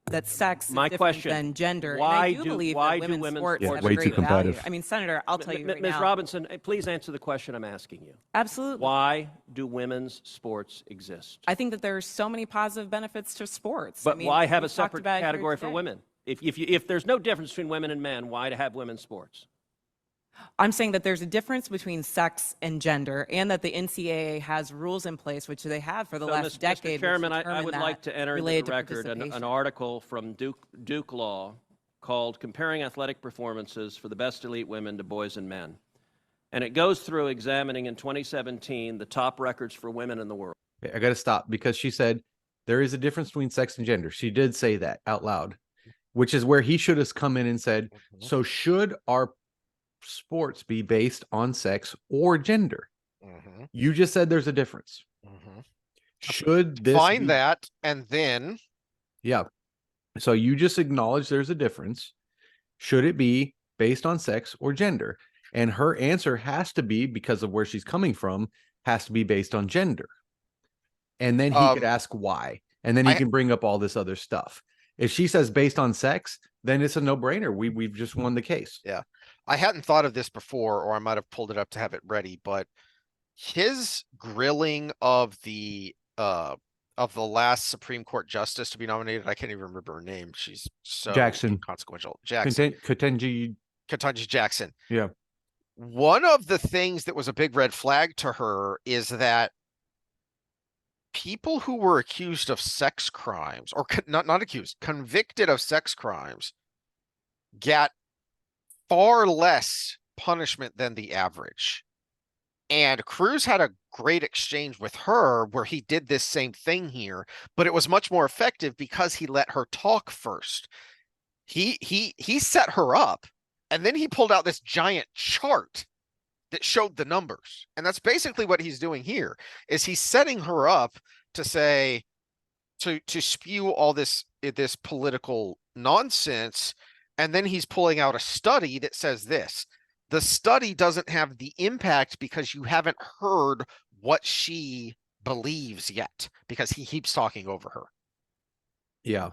that sex is My different question, than gender. why and I do believe why that do women's women's sports sports have way a too great value. combative. I mean, Senator, I'll tell you right Ms. now. Robinson, please answer the question I'm asking you. Absolutely. Why do women's sports exist? I think that there are so many positive benefits to sports. But I mean, why have a we've talked separate about it here category for today. women? If there's no difference between women and men, why to have women's sports? I'm saying that there's a difference between sex and gender, and that the NCAA has rules in place, which they have for the last decade. Mr. Chairman, which I would determine like that to enter into related the to record an participation. article from Duke Law called Comparing Athletic Performances for the Best Elite Women to Boys and Men. And it goes through examining in 2017 the top records for women in the world. I got to stop because she said there is a difference between sex and gender. She did say that out loud, which is where he should have come in and said, so should our sports be based on sex or gender? You just said there's a difference. Should this Find be... that, and then Yeah. So you just acknowledge there's a difference. Should it be based on sex or gender? And her answer has to be, because of where she's coming from, has to be based on gender. And then he could ask why. And then he can bring up all this other stuff. If she says based on sex, then it's a no-brainer. We've just won the case. Yeah. I hadn't thought of this before, or I might have pulled it up to have it ready, but his grilling of the last Supreme Court justice to be nominated, I can't even remember her name. She's so Jackson. inconsequential. Jackson. Ketanji Jackson. Yeah. One of the things that was a big red flag to her is that people who were accused of sex crimes, or not accused, convicted of sex crimes, get far less punishment than the average. And Cruz had a great exchange with her where he did this same thing here, but it was much more effective because he let her talk first. He set her up, and then he pulled out this giant chart that showed the numbers. And that's basically what he's doing here, is he's setting her up to say, to spew all this political nonsense. And then he's pulling out a study that says this. The study doesn't have the impact because you haven't heard what she believes yet, because he keeps talking over her. Yeah.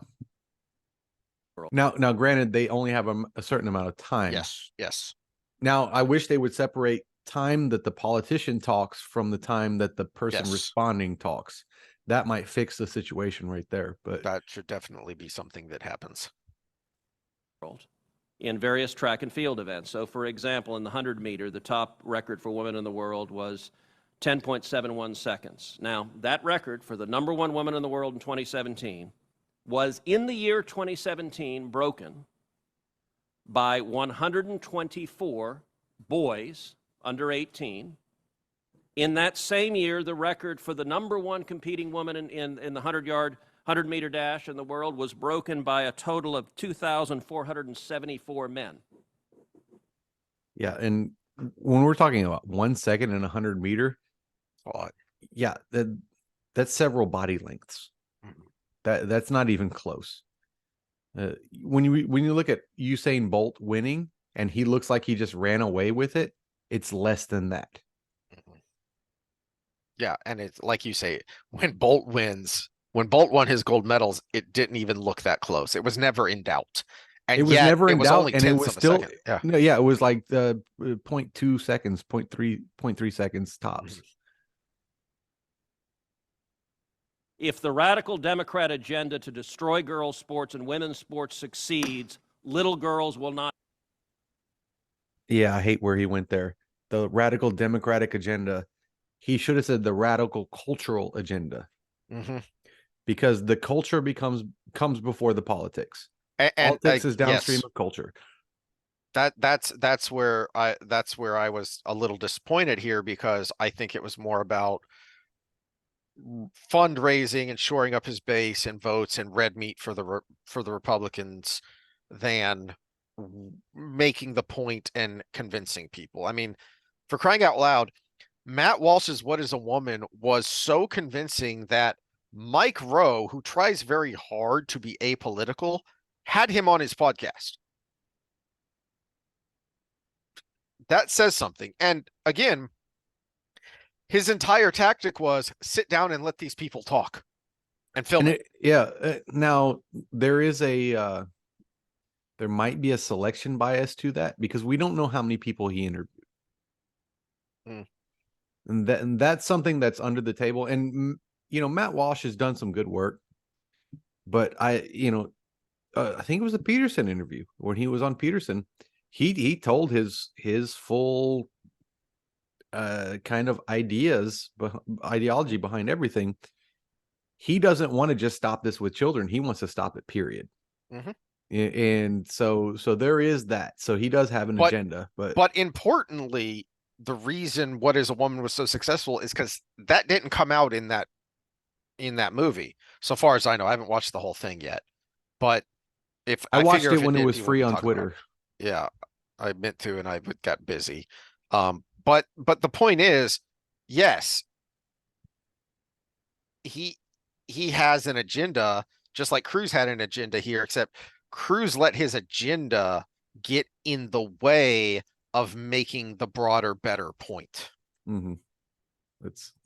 Now, granted, they only have a certain amount of time. Yes. Now, I wish they would separate time that the politician talks from the time that the person responding talks. That might fix the situation right there. But that should definitely be something that happens in various track and field events. So, for example, in the 100-meter, the top record for women in the world was 10.71 seconds. Now, that record for the number one woman in the world in 2017 was, in the year 2017, broken by 124 boys under 18. In that same year, the record for the number one competing woman in the 100-meter dash in the world was broken by a total of 2,474 men. Yeah, and when we're talking about 1 second in a 100-meter, yeah, that's several body lengths. That's not even close. When you look at Usain Bolt winning, and he looks like he just ran away with it, it's less than that. Yeah, and it's like you say, when Bolt won his gold medals, it didn't even look that close. It was never in doubt. And it was never in doubt, and it was still, it was like the 0.2 seconds, 0.3 seconds tops. If the radical Democrat agenda to destroy girls' sports and women's sports succeeds, little girls will not. Yeah, I hate where he went there. The radical Democratic agenda. He should have said the radical cultural agenda. Because the culture comes before the politics. And politics is downstream of culture. That's where I was a little disappointed here, because I think it was more about fundraising and shoring up his base and votes and red meat for the Republicans than making the point and convincing people. I mean, for crying out loud, Matt Walsh's "What is a Woman" was so convincing that Mike Rowe, who tries very hard to be apolitical, had him on his podcast. That says something. And again, his entire tactic was sit down and let these people talk and film it. Now there is there might be a selection bias to that, because we don't know how many people he interviewed. And that's something that's under the table. And, Matt Walsh has done some good work, but I think it was the Peterson interview when he was on Peterson. He told his full kind of ideology behind everything. He doesn't want to just stop this with children. He wants to stop it, period. Mhm. And so there is that. So he does have an agenda, but importantly, the reason What Is a Woman was so successful is because that didn't come out in that movie. So far as I know, I haven't watched the whole thing yet. But if I watched figure it if when it did, was people free would on talk about Twitter. it. Yeah, I meant to, and I got busy. But the point is, yes, he has an agenda, just like Cruz had an agenda here, except Cruz let his agenda get in the way of making the broader, better point. Mm-hmm.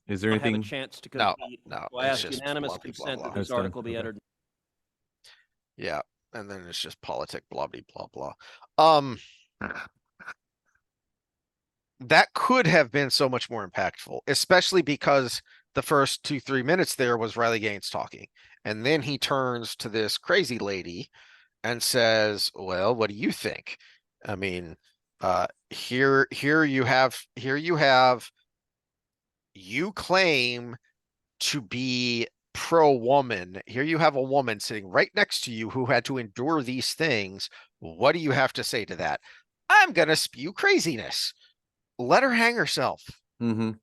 Is there I have a anything? chance to No, compete. no, So I it's ask just unanimous blah, blah, consent blah. that this That's done. article be Okay. entered. Yeah, and then it's just politic, blah, blah, blah, blah. That could have been so much more impactful, especially because the first 2-3 minutes there was Riley Gaines talking. And then he turns to this crazy lady and says, well, what do you think? I mean, here you have, you claim to be pro-woman. Here you have a woman sitting right next to you who had to endure these things. What do you have to say to that? I'm going to spew craziness. Let her hang herself. Mm-hmm.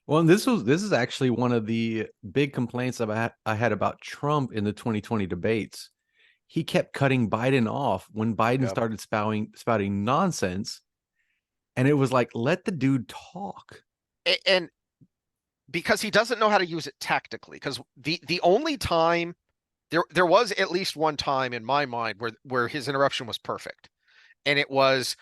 Well, and this is actually one of the big complaints I had about Trump in the 2020 debates. He kept cutting Biden off when Biden started spouting nonsense, and it was like, let the dude talk. And because he doesn't know how to use it tactically, because the only time there was at least one time in my mind where his interruption was perfect, and it was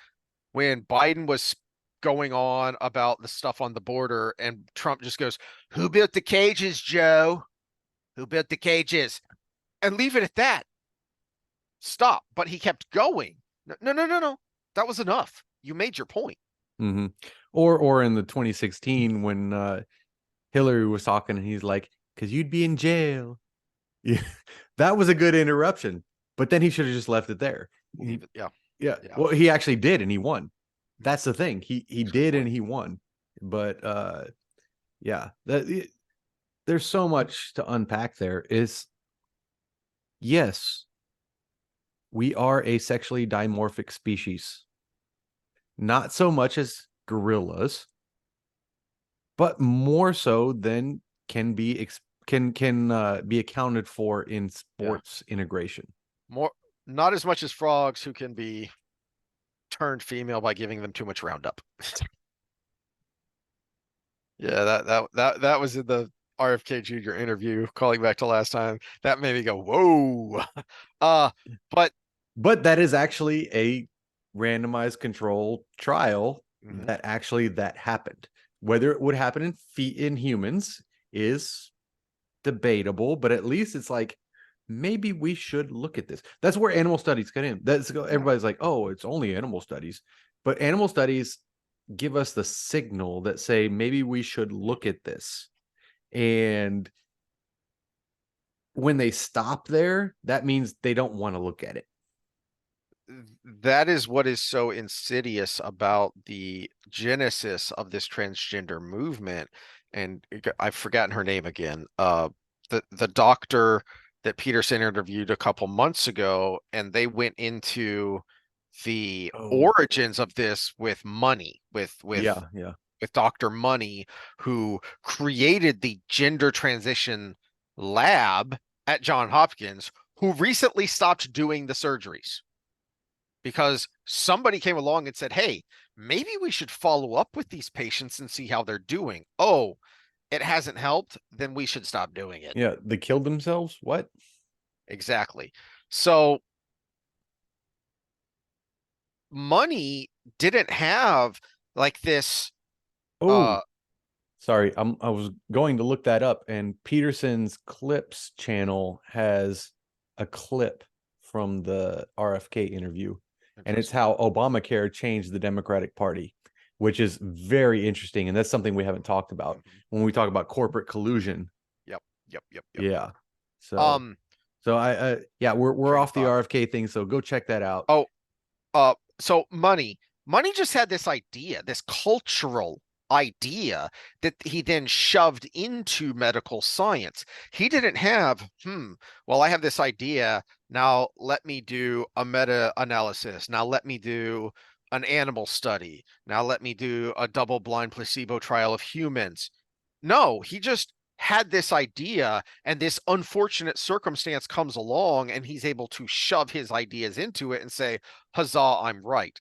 when Biden was going on about the stuff on the border, and Trump just goes, "Who built the cages, Joe? Who built the cages?" And leave it at that. Stop. But he kept going. No. That was enough. You made your point. Mm-hmm. Or in the 2016 when Hillary was talking, and he's like, "Because you'd be in jail." Yeah, that was a good interruption. But then he should have just left it there. Yeah. Well, he actually did, and he won. That's the thing. He did, and he won. But yeah, there's so much to unpack there. Yes, we are a sexually dimorphic species. Not so much as gorillas, but more so than can be be accounted for in sports integration. More, not as much as frogs who can be turned female by giving them too much Roundup. Yeah, that was in the RFK Jr. interview, calling back to last time. That made me go, whoa. But that is actually a randomized control trial Mhm. that happened. Whether it would happen in humans is debatable, but at least it's like, maybe we should look at this. That's where animal studies get in. Everybody's like, oh, it's only animal studies. But animal studies give us the signal that say maybe we should look at this. And when they stop there, that means they don't want to look at it. That is what is so insidious about the genesis of this transgender movement. And I've forgotten her name again. The doctor that Peterson interviewed a couple months ago, and they went into the origins of this with money, with Dr. Money, who created the gender transition lab at Johns Hopkins, who recently stopped doing the surgeries because somebody came along and said, hey, maybe we should follow up with these patients and see how they're doing. Oh, it hasn't helped, then we should stop doing it. Yeah, they killed themselves? What? Exactly. So Money didn't have like this. Sorry, I was going to look that up, and Peterson's Clips channel has a clip from the RFK interview, and it's how Obamacare changed the Democratic Party, which is very interesting, and that's something we haven't talked about when we talk about corporate collusion. Yep. Yeah. So So yeah, we're Train of off the thought. RFK thing. So go check that out. Oh, so money just had this idea, this cultural idea that he then shoved into medical science. He didn't have, well, I have this idea. Now let me do a meta-analysis. Now let me do an animal study. Now let me do a double-blind placebo trial of humans. No, he just had this idea, and this unfortunate circumstance comes along, and he's able to shove his ideas into it and say, huzzah, I'm right.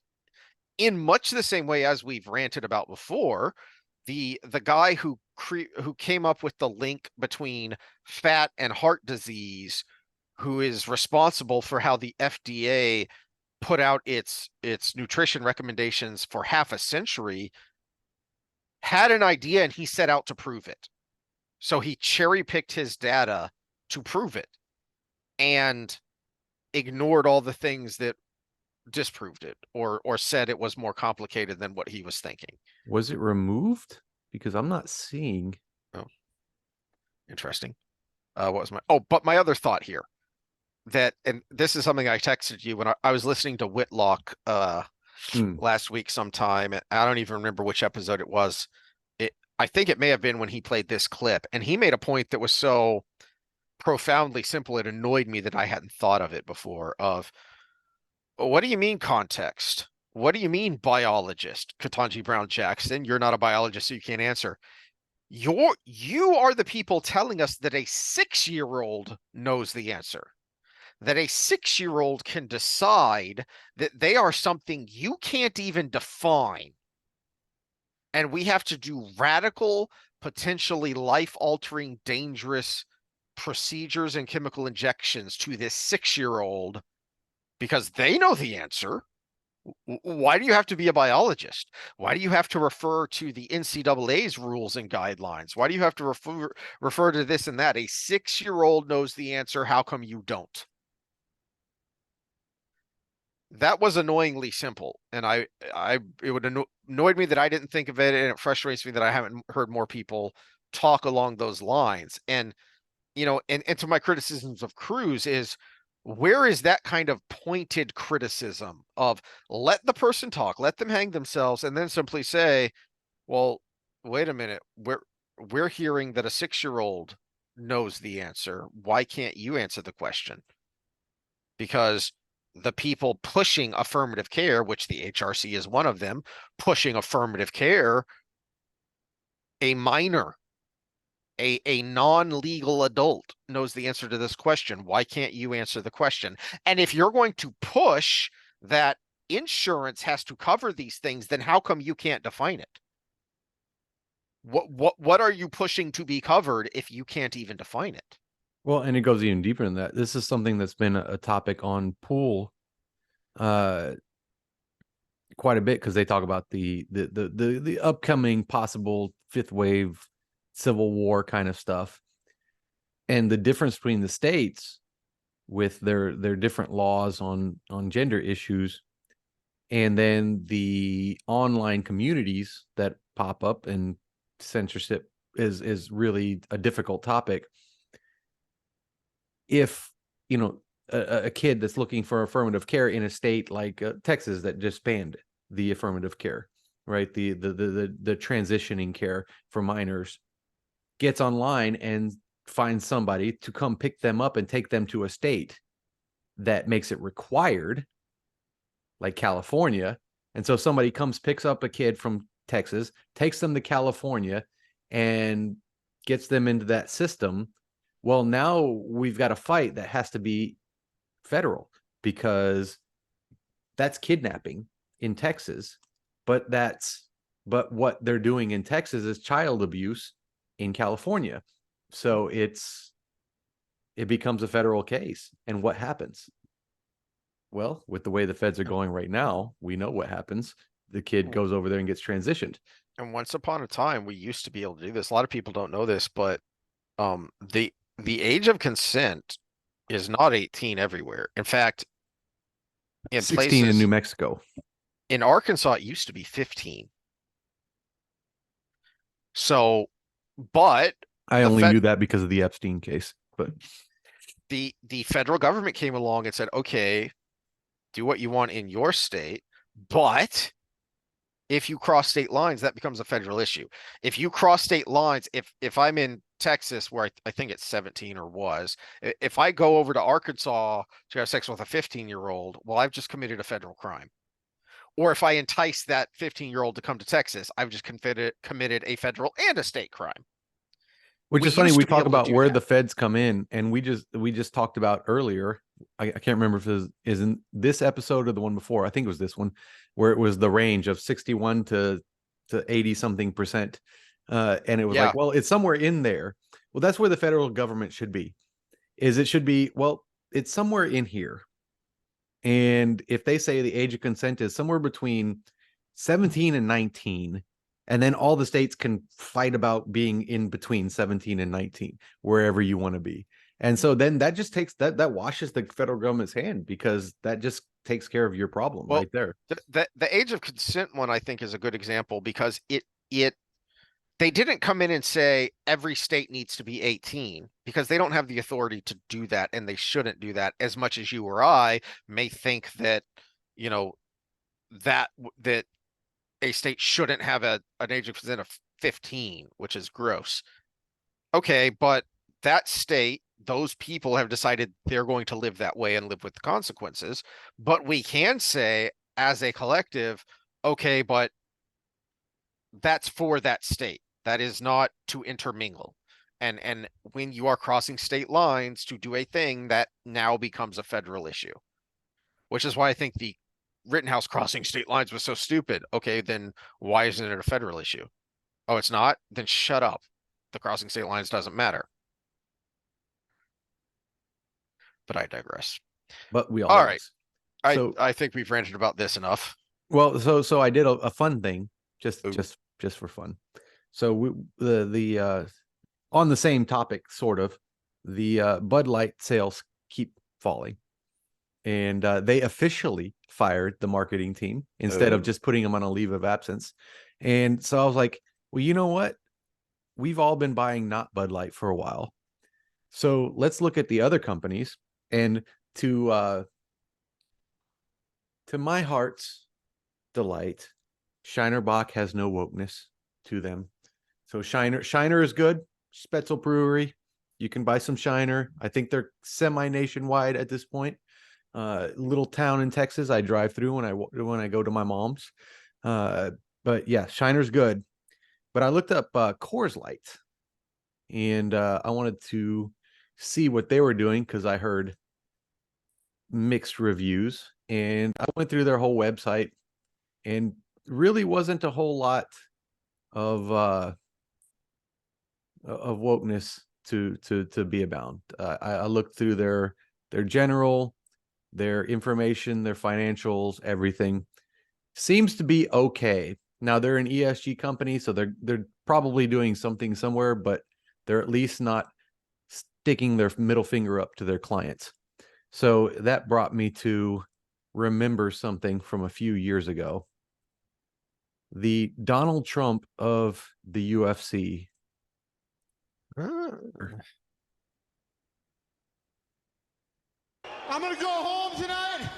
In much the same way as we've ranted about before, the guy who came up with the link between fat and heart disease, who is responsible for how the FDA put out its nutrition recommendations for half a century, had an idea and he set out to prove it. So he cherry picked his data to prove it and ignored all the things that disproved it or said it was more complicated than what he was thinking. Was it removed? Because I'm not seeing. Oh, interesting. What was but my other thought here, that, and this is something I texted you when I was listening to Whitlock last week sometime. I don't even remember which episode it was. I think it may have been when he played this clip, and he made a point that was so profoundly simple it annoyed me that I hadn't thought of it before. Of, what do you mean context? What do you mean biologist? Ketanji Brown Jackson, you're not a biologist, so you can't answer. You are the people telling us that a 6-year-old knows the answer. That a 6-year-old can decide that they are something you can't even define. And we have to do radical, potentially life-altering, dangerous procedures and chemical injections to this 6-year-old because they know the answer. Why do you have to be a biologist? Why do you have to refer to the NCAA's rules and guidelines? Why do you have to refer to this and that? A 6-year-old knows the answer. How come you don't? That was annoyingly simple, and it would annoyed me that I didn't think of it, and it frustrates me that I haven't heard more people talk along those lines. And and to my criticisms of Cruz is, where is that kind of pointed criticism of, let the person talk, let them hang themselves, and then simply say, well, wait a minute, we're hearing that a 6-year-old knows the answer. Why can't you answer the question? Because the people pushing affirmative care, which the HRC is one of them, pushing affirmative care, a minor, a non-legal adult knows the answer to this question. Why can't you answer the question? And if you're going to push that insurance has to cover these things, then how come you can't define it? What are you pushing to be covered if you can't even define it? Well, and it goes even deeper than that. This is something that's been a topic on Pool quite a bit, because they talk about the upcoming possible fifth wave civil war kind of stuff, and the difference between the states with their different laws on gender issues, and then the online communities that pop up. And censorship is really a difficult topic. If a kid that's looking for affirmative care in a state like Texas that just banned the affirmative care, right? The transitioning care for minors, gets online and finds somebody to come pick them up and take them to a state that makes it required, like California. And so somebody comes, picks up a kid from Texas, takes them to California, and gets them into that system. Well, now we've got a fight that has to be federal, because that's kidnapping in Texas, but what they're doing in Texas is child abuse in California. So it becomes a federal case. And what happens? Well, with the way the feds are going right now, we know what happens. The kid goes over there and gets transitioned. And once upon a time, we used to be able to do this. A lot of people don't know this, but the age of consent is not 18 everywhere. In fact, in 16 places in New Mexico. In Arkansas, it used to be 15. So, but I only knew that because of the Epstein case, but the federal government came along and said, okay, do what you want in your state, but if you cross state lines, that becomes a federal issue. If you cross state lines, if I'm in Texas where I think it's 17 or was, if I go over to Arkansas to have sex with a 15-year-old, well, I've just committed a federal crime. Or if I entice that 15-year-old to come to Texas, I've just committed a federal and a state crime. Which We is funny. used We to be talk able to about do where that. the feds come in, and we just talked about earlier. I can't remember if it is in this episode or the one before. I think it was this one, where it was the range of 61 to 80 something percent, and it was Yeah. like, well, it's somewhere in there. Well, that's where the federal government should be. It should be, well, it's somewhere in here. And if they say the age of consent is somewhere between 17 and 19, and then all the states can fight about being in between 17 and 19, wherever you want to be. And so then that just takes that washes the federal government's hand, because that just takes care of your problem Well, right there. The age of consent one, I think, is a good example because they didn't come in and say every state needs to be 18, because they don't have the authority to do that, and they shouldn't do that, as much as you or I may think that, that a state shouldn't have an age of consent of 15, which is gross. Okay, but that state, those people have decided they're going to live that way and live with the consequences. But we can say as a collective, okay, but that's for that state. That is not to intermingle. And when you are crossing state lines to do a thing, that now becomes a federal issue. Which is why I think the Rittenhouse crossing state lines was so stupid. Okay, then why isn't it a federal issue? Oh, it's not? Then shut up. The crossing state lines doesn't matter. But I digress. But we all All right. digress. I think we've ranted about this enough. Well, so I did a fun thing, just Ooh. just for fun. So the on the same topic, sort of, the Bud Light sales keep falling, and they officially fired the marketing team instead of just putting them on a leave of absence. And so I was like, well, you know what? We've all been buying not Bud Light for a while, so let's look at the other companies. And to my heart's delight, Shiner Bock has no wokeness to them. So Shiner is good. Spetzel Brewery, you can buy some Shiner. I think they're semi-nationwide at this point. Little town in Texas I drive through when I go to my mom's. But yeah, Shiner's good. But I looked up Coors Light, and I wanted to see what they were doing, because I heard mixed reviews, and I went through their whole website, and really wasn't a whole lot of wokeness to be about. I looked through their general, their information, their financials, everything seems to be okay. Now they're an ESG company, so they're probably doing something somewhere, but they're at least not sticking their middle finger up to their clients. So that brought me to remember something from a few years ago. The Donald Trump of the UFC. I'm going to go home tonight.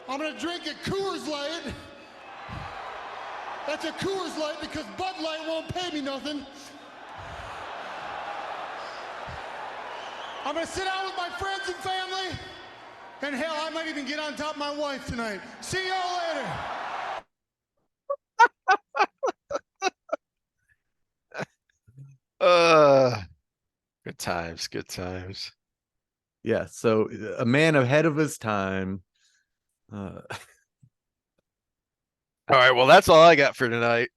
I'm going to drink a Coors Light. That's a Coors Light because Bud Light won't pay me nothing. I'm going to sit out with my friends and family. And hell, I might even get on top of my wife tonight. See y'all later. Good times, good times. Yeah, so a man ahead of his time. All right, well, that's all I got for tonight.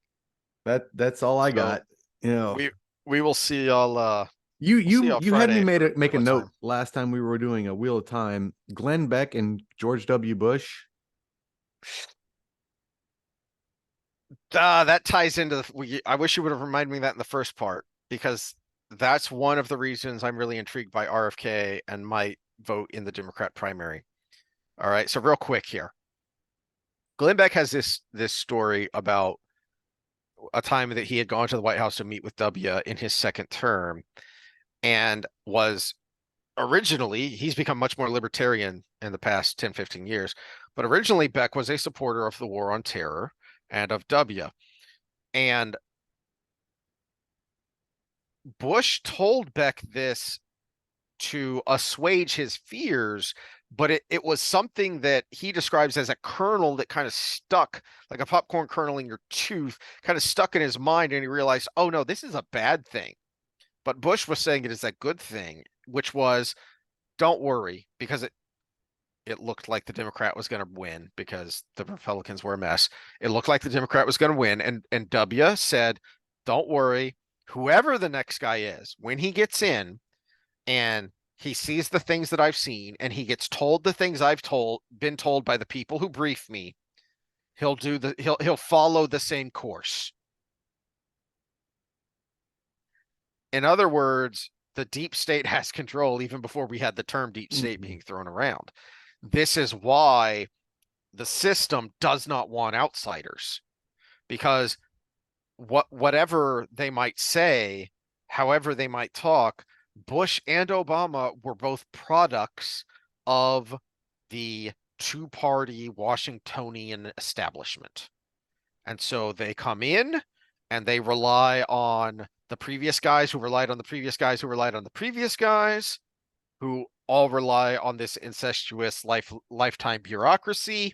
That's all I So, got. You know, We will see y'all you see y'all had me Friday make a what note time? last time we were doing a Wheel of Time. Glenn Beck and George W. Bush. That ties into I wish you would have reminded me that in the first part, because that's one of the reasons I'm really intrigued by RFK and might vote in the Democrat primary. All right, so real quick here. Glenn Beck has this story about a time that he had gone to the White House to meet with W in his second term, and was originally, he's become much more libertarian in the past 10, 15 years. But originally, Beck was a supporter of the war on terror and of W. And Bush told Beck this to assuage his fears, but it was something that he describes as a kernel that kind of stuck, like a popcorn kernel in your tooth, kind of stuck in his mind, and he realized, oh no, this is a bad thing. But Bush was saying it is a good thing, which was, don't worry, because it looked like the Democrat was going to win because the Republicans were a mess. It looked like the Democrat was going to win, and W said, don't worry, whoever the next guy is, when he gets in and he sees the things that I've seen and he gets told the things I've been told by the people who brief me, he'll follow the same course. In other words, the deep state has control even before we had the term deep state being thrown around. This is why the system does not want outsiders, because whatever they might say, however they might talk, Bush and Obama were both products of the two-party Washingtonian establishment. And so they come in and they rely on the previous guys who relied on the previous guys who relied on the previous guys, who all rely on this incestuous lifetime bureaucracy,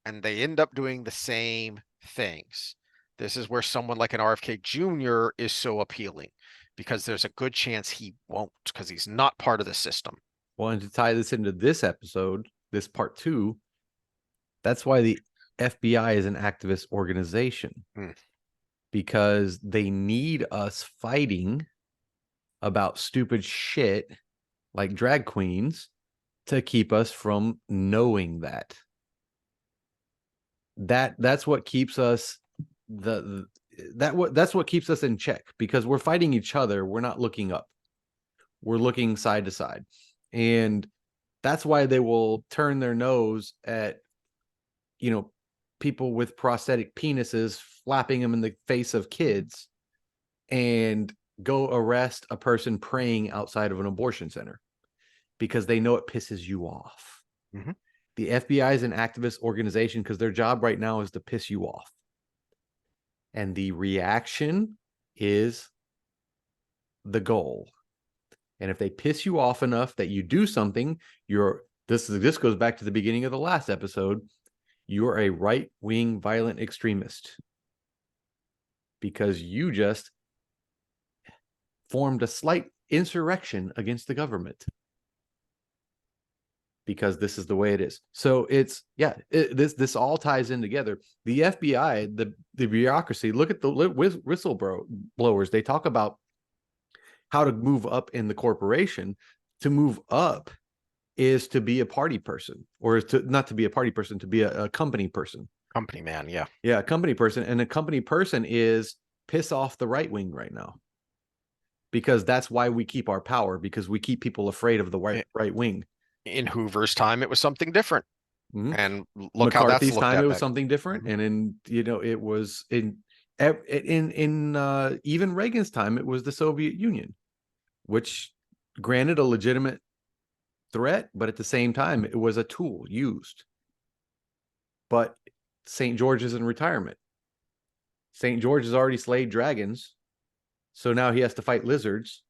and they end up doing the same things. This is where someone like an RFK Jr. is so appealing, because there's a good chance he won't, because he's not part of the system. Well, and to tie this into this episode, this part 2, that's why the FBI is an activist organization, because they need us fighting about stupid shit like drag queens to keep us from knowing that. That's what keeps us that's what keeps us in check, because we're fighting each other. We're not looking up. We're looking side to side. And that's why they will turn their nose at, people with prosthetic penises, flapping them in the face of kids, and go arrest a person praying outside of an abortion center, because they know it pisses you off. Mm-hmm. The FBI is an activist organization because their job right now is to piss you off. And the reaction is the goal. And if they piss you off enough that you do something, this goes back to the beginning of the last episode, you're a right-wing violent extremist, because you just formed a slight insurrection against the government, because this is the way it is. So this all ties in together. The FBI, the bureaucracy, look at the whistleblowers. They talk about how to move up in the corporation. To move up is to be a party person, or is to not to be a party person, to be a company person. Company man, yeah. Yeah, a company person. And a company person is piss off the right wing right now, because that's why we keep our power, because we keep people afraid of the right wing. In Hoover's time, it was something different. Mm-hmm. And look McCarthy's how that's looked time, at it was back. something different. Mm-hmm. And it was in even Reagan's time, it was the Soviet Union, which granted a legitimate threat, but at the same time, it was a tool used. But St. George is in retirement. St. George has already slayed dragons, so now he has to fight lizards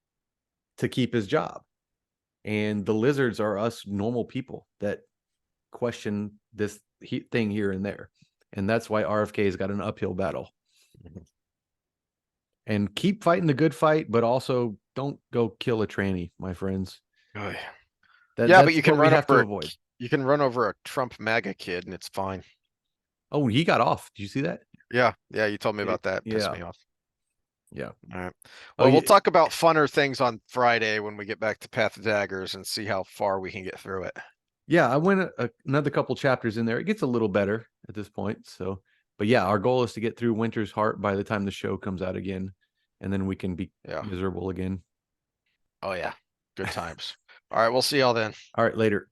to keep his job. And the lizards are us normal people that question this thing here and there. And that's why RFK's got an uphill battle. Mm-hmm. And keep fighting the good fight, but also don't go kill a tranny, my friends. Oh, yeah. That's but you can what we have to avoid. You can run over a Trump MAGA kid and it's fine. Oh, he got off. Did you see that? Yeah, you told me about that. Pissed me off. Yeah. All right. Well, we'll talk about funner things on Friday when we get back to Path of Daggers and see how far we can get through it. Yeah, I went another couple chapters in there. It gets a little better at this point. So, but yeah, our goal is to get through Winter's Heart by the time the show comes out again, and then we can be miserable again. Oh yeah, good times. All right, we'll see y'all then. All right, later.